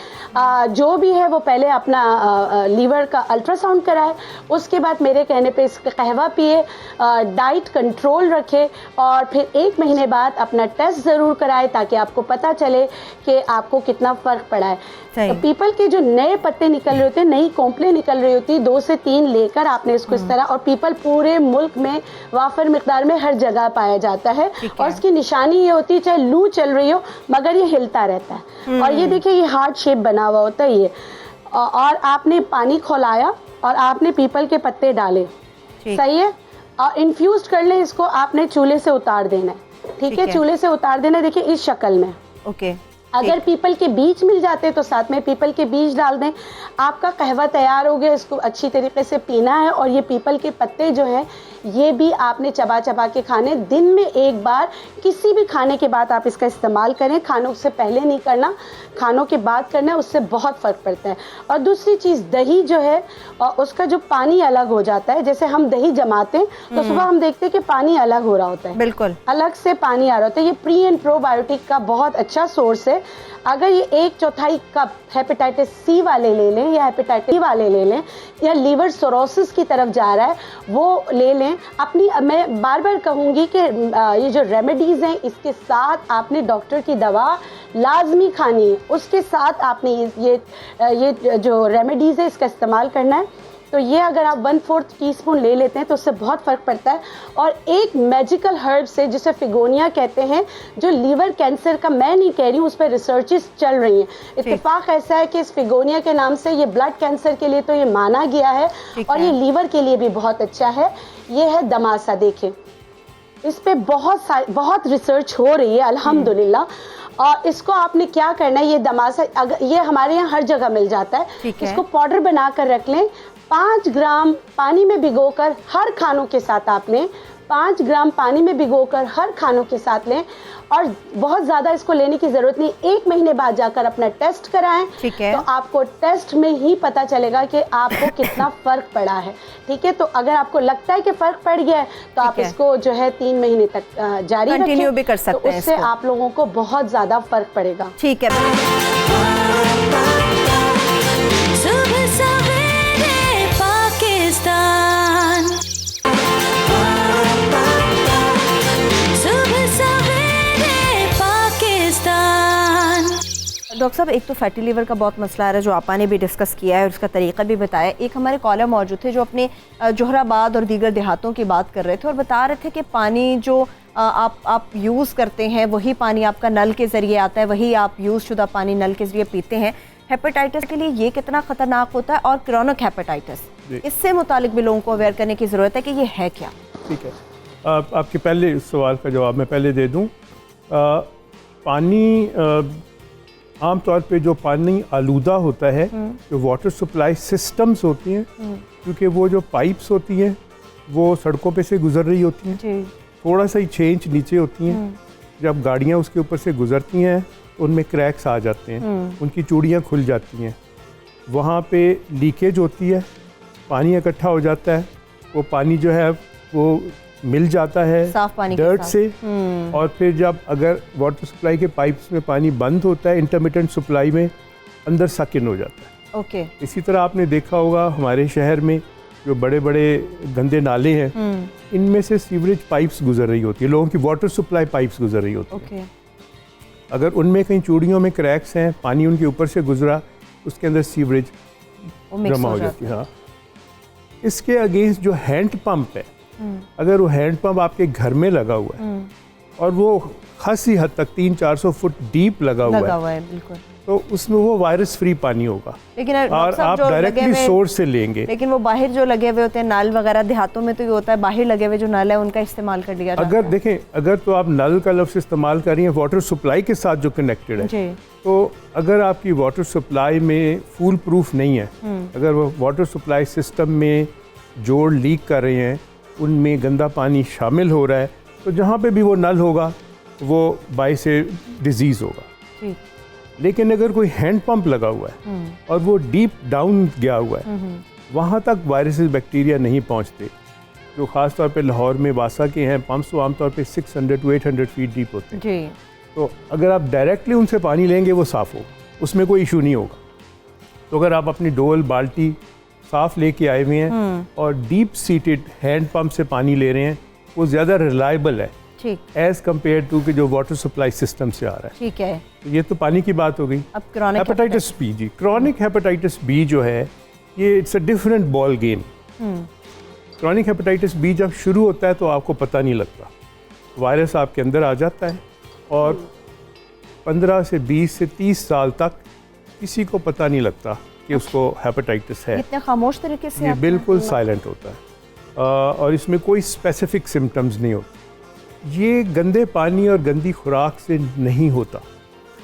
जो भी है वो पहले अपना लीवर का अल्ट्रासाउंड कराए, उसके बाद मेरे कहने पे इसका कहवा पिए, डाइट कंट्रोल रखे और फिर 1 महीने बाद अपना टेस्ट ज़रूर कराए ताकि आपको पता चले कि आपको कितना फ़र्क पड़ा है। तो पीपल के जो नए पत्ते निकल रहे होते हैं, नई कोंपलें निकल रही होती है, 2 से 3 लेकर आपने इसको इस तरह, और पीपल पूरे मुल्क में वाफर मिकदार में हर जगह पाया जाता है और इसकी निशानी ये होती है चाहे लू चल रही हो मगर ये हिलता रहता है। और ये देखिए ये हार्ट शेप बना हुआ होता है ये, और आपने पानी खौलाया और आपने पीपल के पत्ते डाले, सही है, और इन्फ्यूज कर ले इसको, आपने चूल्हे से उतार देना है, ठीक है, चूल्हे से उतार देना है, देखिए इस शक्ल में। ओके, अगर पीपल के बीज मिल जाते तो साथ में पीपल के बीज डाल दें, आपका कहवा तैयार हो गया। इसको अच्छी तरीके से पीना है और ये पीपल के पत्ते जो हैं ये भी आपने चबा चबा के खाने, दिन में 1 बार किसी भी खाने के बाद आप इसका इस्तेमाल करें, खानों से पहले नहीं करना, खानों के बाद करना है, उससे बहुत फ़र्क पड़ता है। और दूसरी चीज़ दही जो है उसका जो पानी अलग हो जाता है, जैसे हम दही जमाते हैं तो सुबह हम देखते हैं कि पानी अलग हो रहा होता है, बिल्कुल अलग से पानी आ रहा होता है, ये प्री एंड प्रोबायोटिक का बहुत अच्छा सोर्स है। अगर ये 1/4 कप हेपेटाइटिस सी वाले ले लें या हेपेटाइटिस सी वाले ले लें या लीवर सिरोसिस की तरफ जा रहा है वो ले लें, अपनी मैं बार बार कहूँगी कि ये जो रेमेडीज़ हैं इसके साथ आपने डॉक्टर की दवा लाजमी खानी है, उसके साथ आपने ये जो रेमेडीज़ है इसका इस्तेमाल करना है। तो ये अगर आप 1/4 टीस्पून ले लेते हैं तो उससे बहुत फ़र्क पड़ता है। और एक मैजिकल हर्ब से जिसे फिगोनिया कहते हैं, जो लीवर कैंसर का, मैं नहीं कह रही हूँ, उस पर रिसर्चेस चल रही हैं, इत्तेफाक ऐसा है कि इस फिगोनिया के नाम से ये ब्लड कैंसर के लिए तो ये माना गया है और ये लीवर के लिए भी बहुत अच्छा है। ये है दमासा, देखें इस पे बहुत रिसर्च हो रही है अल्हम्दुलिल्लाह। और इसको आपने क्या करना है, ये दमासा अगर ये हमारे यहाँ हर जगह मिल जाता है, इसको पाउडर बना कर रख लें, 5 ग्राम पानी में भिगोकर हर खानों के साथ आप लें, 5 ग्राम पानी में भिगोकर हर खानों के साथ लें, और बहुत ज़्यादा इसको लेने की ज़रूरत नहीं। 1 महीने बाद जाकर अपना टेस्ट कराएं, तो आपको टेस्ट में ही पता चलेगा कि आपको कितना फ़र्क पड़ा है, ठीक है। तो अगर आपको लगता है कि फ़र्क पड़ गया है तो आप इसको जो है 3 महीने तक जारी कंटिन्यू भी कर सकते हैं, उससे आप लोगों को बहुत ज़्यादा फ़र्क पड़ेगा। ठीक है। डॉक्टर साहब, एक तो फैटी लीवर का बहुत मसला आ रहा है जो आपा ने भी डिस्कस किया है और उसका तरीका भी बताया। एक हमारे कॉलर मौजूद थे जो अपने जोहराबाद और दीगर देहातों की बात कर रहे थे और बता रहे थे कि पानी जो आप यूज़ करते हैं वही पानी आपका नल के ज़रिए आता है, वही आप यूज़ शुदा पानी नल के ज़रिए पीते हैं। हेपेटाइटिस के लिए ये कितना ख़तरनाक होता है और क्रॉनिक हेपेटाइटिस, इससे मुतालिक भी लोगों को अवेयर करने की ज़रूरत है कि ये है क्या। ठीक है, आपके पहले सवाल का जवाब मैं पहले दे दूँ। पानी आम तौर पे जो पानी आलूदा होता है, जो वाटर सप्लाई सिस्टम्स होती हैं, क्योंकि वो जो पाइप्स होती हैं वो सड़कों पे से गुजर रही होती हैं, थोड़ा सा ही 6 इंच नीचे होती हैं, जब गाड़ियाँ उसके ऊपर से गुजरती हैं उनमें क्रैक्स आ जाते हैं, उनकी चूड़ियाँ खुल जाती हैं, वहाँ पे लीकेज होती है, पानी इकट्ठा हो जाता है, वो पानी जो है वो मिल जाता है साफ पानी डर्ट से, और फिर जब अगर वाटर सप्लाई के पाइप्स में पानी बंद होता है इंटरमिटेंट सप्लाई में, अंदर सक इन हो जाता है। ओके। इसी तरह आपने देखा होगा हमारे शहर में जो बड़े बड़े गंदे नाले हैं, इनमें से सीवरेज पाइप्स गुजर रही होती है, लोगों की वाटर सप्लाई पाइप्स गुजर रही होती है। अगर उनमें कहीं चूड़ियों में क्रैक्स हैं, पानी उनके ऊपर से गुजरा, उसके अंदर सीवरेज जमा हो जाती है। हाँ, इसके अगेंस्ट जो हैंड पंप है, अगर वो हैंड पंप आपके घर में लगा हुआ है और वो खासी हद तक 300-400 फुट डीप लगा हुआ है बिल्कुल, तो उसमें वो वायरस फ्री पानी होगा, लेकिन और आप डायरेक्टली सोर्स से लेंगे। लेकिन वो बाहर जो लगे हुए होते हैं नल वगैरह, देहातों में तो ये होता है बाहर लगे हुए जो नल है उनका इस्तेमाल कर लिया जाता है। अगर देखें, अगर तो आप नल का लफ्ज़ इस्तेमाल कर रही हैं वाटर सप्लाई के साथ जो कनेक्टेड है, तो अगर आपकी वाटर सप्लाई में फुल प्रूफ नहीं है, अगर वो वाटर सप्लाई सिस्टम में जोड़ लीक कर रहे हैं, उनमें गंदा पानी शामिल हो रहा है, तो जहाँ पे भी वो नल होगा वो बाई से डिजीज़ होगा। लेकिन अगर कोई हैंड पंप लगा हुआ है और वो डीप डाउन गया हुआ है, वहाँ तक वायरसेस बैक्टीरिया नहीं पहुँचते, जो ख़ास तौर पे लाहौर में वासा के हैं पंप्स, वो आमतौर पे 600 to 800 फीट डीप होते हैं। तो अगर आप डायरेक्टली उनसे पानी लेंगे वो साफ़ होगा। उसमें कोई इशू नहीं होगा। तो अगर आप अपनी डोल बाल्टी साफ़ लेके आए हुए हैं और डीप सीटेड हैंड पंप से पानी ले रहे हैं, वो ज़्यादा रिलायबल है एज़ कम्पेयर टू कि जो वाटर सप्लाई सिस्टम से आ रहा है। ठीक है, तो ये तो पानी की बात हो गई। अब क्रॉनिक हेपेटाइटिस बी, जी क्रॉनिक हेपेटाइटिस बी जो है ये it's a different ball game. Chronic hepatitis B जब शुरू होता है तो आपको पता नहीं लगता, वायरस आपके अंदर आ जाता है और 15 से 20 से 30 साल तक किसी को पता नहीं लगता कि उसको हेपेटाइटिस है। इतने खामोश तरीके से ये बिल्कुल साइलेंट होता है और इसमें कोई स्पेसिफिक सिम्टम्स नहीं होते। ये गंदे पानी और गंदी खुराक से नहीं होता।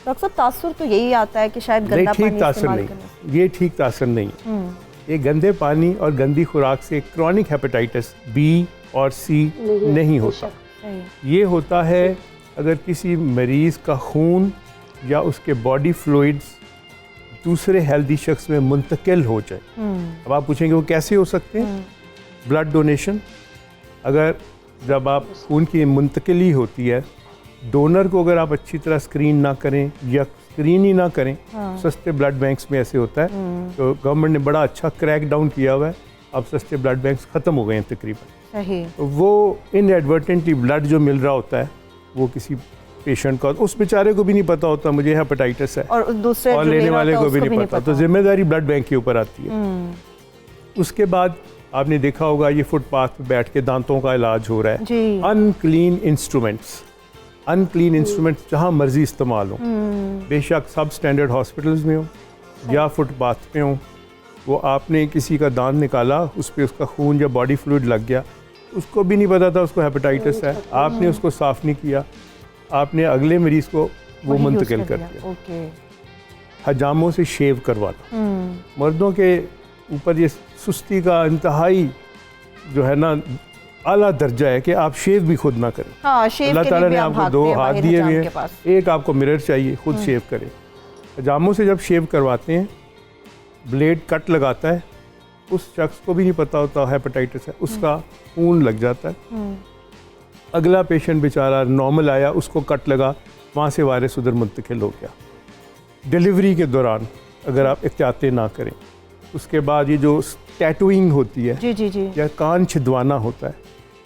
डॉक्टर साहब तासुर तो यही आता है कि शायद गंदा ठीक तासुर नहीं, ये ठीक तासुर नहीं। ये गंदे पानी और गंदी खुराक से क्रॉनिक हेपेटाइटिस बी और सी नहीं होता। ये होता है अगर किसी मरीज़ का खून या उसके बॉडी फ्लूइड्स दूसरे हेल्दी शख्स में मुंतकिल हो जाए। अब आप पूछेंगे वो कैसे हो सकते हैं? ब्लड डोनेशन, अगर जब आप खून की मुंतकिली होती है, डोनर को अगर आप अच्छी तरह स्क्रीन ना करें या स्क्रीन ही ना करें, सस्ते ब्लड बैंक्स में ऐसे होता है। तो गवर्नमेंट ने बड़ा अच्छा क्रैक डाउन किया हुआ है, अब सस्ते ब्लड बैंक्स ख़त्म हो गए हैं तकरीबन। सही। तो वो इनएडवर्टेंटली ब्लड जो मिल रहा होता है वो किसी पेशेंट का, उस बेचारे को भी नहीं पता होता मुझे हेपेटाइटिस है, और दूसरे और लेने वाले को भी नहीं पता। तो जिम्मेदारी ब्लड बैंक के ऊपर आती है। उसके बाद आपने देखा होगा ये फुटपाथ पे बैठ के दांतों का इलाज हो रहा है। अनक्लीन इंस्ट्रूमेंट्स, अनक्लीन इंस्ट्रूमेंट्स जहाँ मर्जी इस्तेमाल हो, बेशक सब स्टैंडर्ड हॉस्पिटल्स में हो या फुटपाथ पे हो, वो आपने किसी का दांत निकाला, उस पर उसका खून या बॉडी फ्लूइड लग गया, उसको भी नहीं पता था उसको हेपेटाइटिस है, आपने उसको साफ़ नहीं किया, आपने अगले मरीज़ को वो मुंतकिल कर दिया। हजामों से शेव करवाना, मर्दों के ऊपर ये सुस्ती का इंतहाई जो है ना आला दर्जा है कि आप शेव भी खुद ना करें। अल्लाह ताला ने आपको 2 हाथ दिए हुए हैं, एक आपको मिरर चाहिए, खुद शेव करें। हजामों से जब शेव करवाते हैं, ब्लेड कट लगाता है, उस शख्स को भी नहीं पता होता हेपेटाइटिस है, उसका खून लग जाता है। अगला पेशेंट बेचारा नॉर्मल आया, उसको कट लगा, वहाँ से वायरस उधर मुंतकिल हो गया। डिलीवरी के दौरान अगर आप एहतियातें ना करें, उसके बाद ये जो टैटूइंग होती है जी। या कान छिदवाना होता है,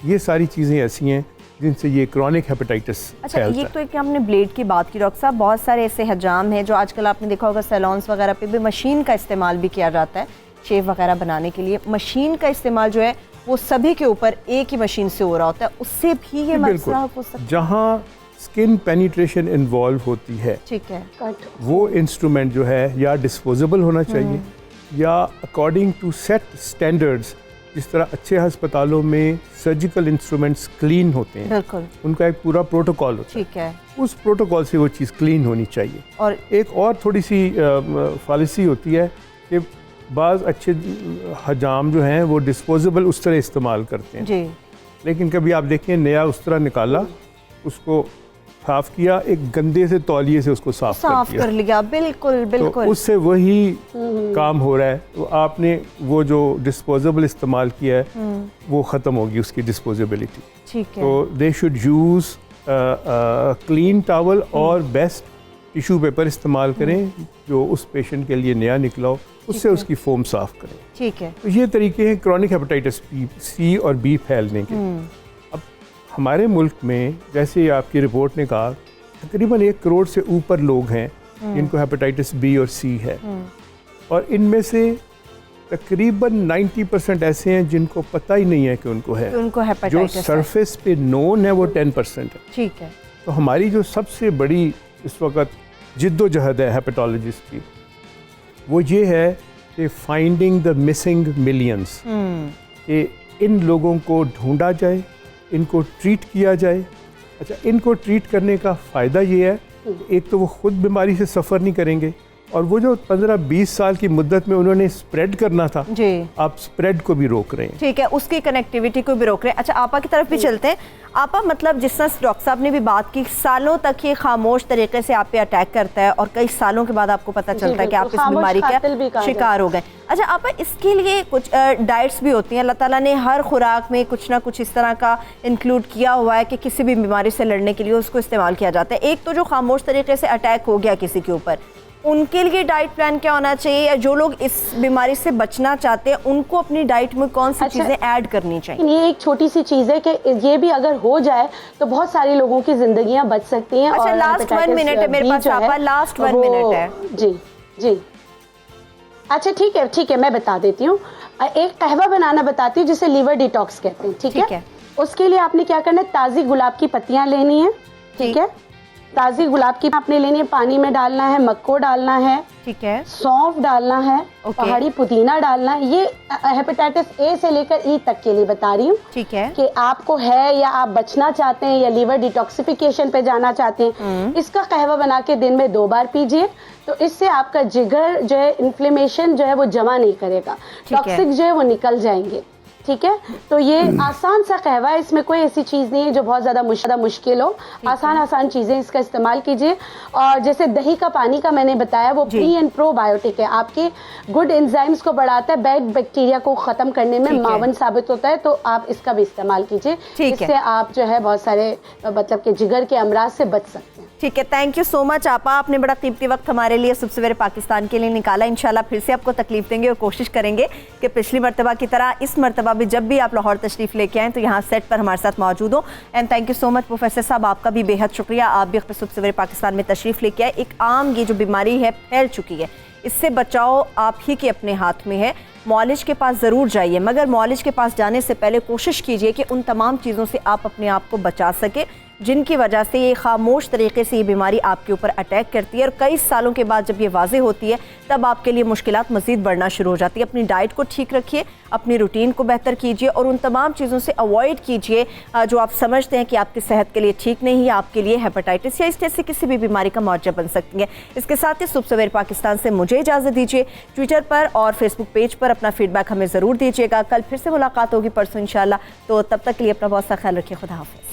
ये सारी चीज़ें ऐसी हैं जिनसे ये क्रॉनिक हेपेटाइटिस अच्छा, ये तो एक आपने ब्लेड की बात की डॉक्टर साहब, बहुत सारे ऐसे हजाम हैं जो आजकल आपने देखा होगा सैलून्स वगैरह पे भी मशीन का इस्तेमाल भी किया जाता है शेव वगैरह बनाने के लिए। मशीन का इस्तेमाल जो है वो सभी के ऊपर एक ही मशीन से हो रहा होता है, उससे भी ये मसला हो सकता है। जहाँ स्किन पेनिट्रेशन इन्वॉल्व होती है, ठीक है, वो इंस्ट्रूमेंट जो है या डिस्पोजेबल होना चाहिए या अकॉर्डिंग टू सेट स्टैंडर्ड्स, जिस तरह अच्छे अस्पतालों में सर्जिकल इंस्ट्रूमेंट्स क्लीन होते हैं, बिल्कुल उनका एक पूरा प्रोटोकॉल होता है, ठीक है, उस प्रोटोकॉल से वो चीज़ क्लीन होनी चाहिए। और एक और थोड़ी सी पॉलिसी होती है कि बाज़ अच्छे हजाम जो हैं वो डिस्पोजेबल उस तरह इस्तेमाल करते हैं जी। लेकिन कभी आप देखें नया उस तरह निकाला, उसको साफ़ किया, एक गंदे से तौलिए से उसको साफ़ कर लिया, बिल्कुल बिल्कुल, तो उससे वही काम हो रहा है। तो आपने वो जो डिस्पोजेबल इस्तेमाल किया है वो ख़त्म होगी उसकी डिस्पोजेबिलिटी। ठीक है, तो they should use clean towel और बेस्ट टिश्यू पेपर इस्तेमाल करें जो उस पेशेंट के लिए नया निकला हो, उससे उसकी फोम साफ़ करें। ठीक है, तो ये तरीके हैं क्रॉनिक हेपेटाइटिस सी और बी फैलने के। अब हमारे मुल्क में जैसे आपकी रिपोर्ट ने कहा, तकरीबन 1 करोड़ से ऊपर लोग हैं जिनको हेपेटाइटिस बी और सी है, और इनमें से तकरीबन 90% ऐसे हैं जिनको पता ही नहीं है कि उनको है। उनको हेपेटाइटिस जो सरफेस पे नोन है वो 10% है। ठीक है, तो हमारी जो सबसे बड़ी इस वक्त जिद्दोजहद है हेपेटोलॉजिस्ट की, वो ये है कि फाइंडिंग द मिसिंग मिलियंस, कि इन लोगों को ढूंढा जाए, इनको ट्रीट किया जाए। अच्छा, इनको ट्रीट करने का फ़ायदा ये है, एक तो वो ख़ुद बीमारी से सफ़र नहीं करेंगे, और वो जो 15-20 साल की मुद्दत में उन्होंने स्प्रेड करना था जी, आप स्प्रेड को भी रोक रहे हैं। ठीक है, उसकी कनेक्टिविटी को भी रोक रहे हैं। अच्छा, आपा की तरफ भी चलते हैं। आपा, मतलब जिस तरह डॉक्टर साहब ने भी बात की, सालों तक ये खामोश तरीके से आप पे अटैक करता है और कई सालों के बाद आपको पता चलता है कि आप इस बीमारी का शिकार हो गए। अच्छा आपा, इसके लिए कुछ डाइट्स भी होती हैं, अल्लाह ताला ने हर खुराक में कुछ ना कुछ इस तरह का इंक्लूड किया हुआ है कि किसी भी बीमारी से लड़ने के लिए उसको इस्तेमाल किया जाता है। एक तो जो खामोश तरीके से अटैक हो गया किसी के ऊपर, उनके लिए डाइट प्लान क्या होना चाहिए, या जो लोग इस बीमारी से बचना चाहते हैं उनको अपनी डाइट में कौन सी चीजें ऐड करनी चाहिए? ये एक छोटी सी चीज है कि ये भी अगर हो जाए तो बहुत सारे लोगों की जिंदगियां बच सकती हैं। अच्छा, लास्ट 1 मिनट है मेरे पास आपा, लास्ट 1 मिनट है। जी जी, अच्छा ठीक है मैं बता देती हूँ। एक कहवा बनाना बताती हूँ जिसे लीवर डिटॉक्स कहते हैं। ठीक है, उसके लिए आपने क्या करना है, ताज़ी गुलाब की पत्तियां लेनी है। ठीक है, ताज़ी गुलाब की आपने लेनी है, पानी में डालना है, मक्को डालना है, ठीक है, सौंफ डालना है, पहाड़ी पुदीना डालना है। ये हेपेटाइटिस ए से लेकर ई तक के लिए बता रही हूँ। ठीक है, कि आपको है या आप बचना चाहते हैं या लीवर डिटॉक्सिफिकेशन पे जाना चाहते हैं, इसका कहवा बना के दिन में 2 बार पीजिए। तो इससे आपका जिगर जो है इन्फ्लेमेशन जो है वो जमा नहीं करेगा, टॉक्सिक जो है वो निकल जाएंगे। ठीक है, तो ये आसान सा कहवा है, इसमें कोई ऐसी चीज़ नहीं है जो बहुत ज़्यादा मुश्किल हो। आसान चीज़ें इसका इस्तेमाल कीजिए। और जैसे दही का पानी का मैंने बताया, वो प्री एंड प्रोबायोटिक है, आपके गुड एंजाइम्स को बढ़ाता है, बैड बैक्टीरिया को ख़त्म करने में मावन साबित होता है। तो आप इसका भी इस्तेमाल कीजिए, इससे आप जो है बहुत सारे मतलब के जिगर के अमराज से बच सकते हैं। ठीक है, थैंक यू सो मच आपा, आपने बड़ा कीमती वक्त हमारे लिए सुबह सवेरे पाकिस्तान के लिए निकाला। इंशाल्लाह फिर से आपको तकलीफ देंगे और कोशिश करेंगे कि पिछली मरतबा की तरह इस मरतबा भी जब भी आप लाहौर तशरीफ़ लेके आएँ तो यहाँ सेट पर हमारे साथ मौजूद हो। And thank you so much professor साहब, आपका भी बेहद शुक्रिया, आप भी सुबह सवेरे पाकिस्तान में तशरीफ़ लेके आए। एक आम ये जो बीमारी है फैल चुकी है, इससे बचाव आप ही के अपने हाथ में है। मौलिज के पास ज़रूर जाइए, मगर मौलिज के पास जाने से पहले कोशिश कीजिए कि उन तमाम चीज़ों से आप अपने आप को बचा सके जिनकी वजह से ये खामोश तरीके से ये बीमारी आपके ऊपर अटैक करती है। और कई सालों के बाद जब ये वाज़ेह होती है तब आपके लिए मुश्किलात मज़ीद बढ़ना शुरू हो जाती है। अपनी डाइट को ठीक रखिए, अपनी रूटीन को बेहतर कीजिए और उन तमाम चीज़ों से अवॉइड कीजिए जो आप समझते हैं कि आपकी सेहत के लिए ठीक नहीं है, आपके लिए हेपेटाइटिस या इस तरह से किसी भी बीमारी का मौजब बन सकती है। इसके साथ ही सुबह सवेरे पाकिस्तान से मुझे इजाज़त दीजिए। ट्विटर पर और फेसबुक पेज पर अपना फीडबैक हमें ज़रूर दीजिएगा। कल फिर से मुलाकात होगी परसों इंशाल्लाह, तो तब तक के लिए अपना बहुत सा ख्याल रखिए। खुदा हाफ़िज़।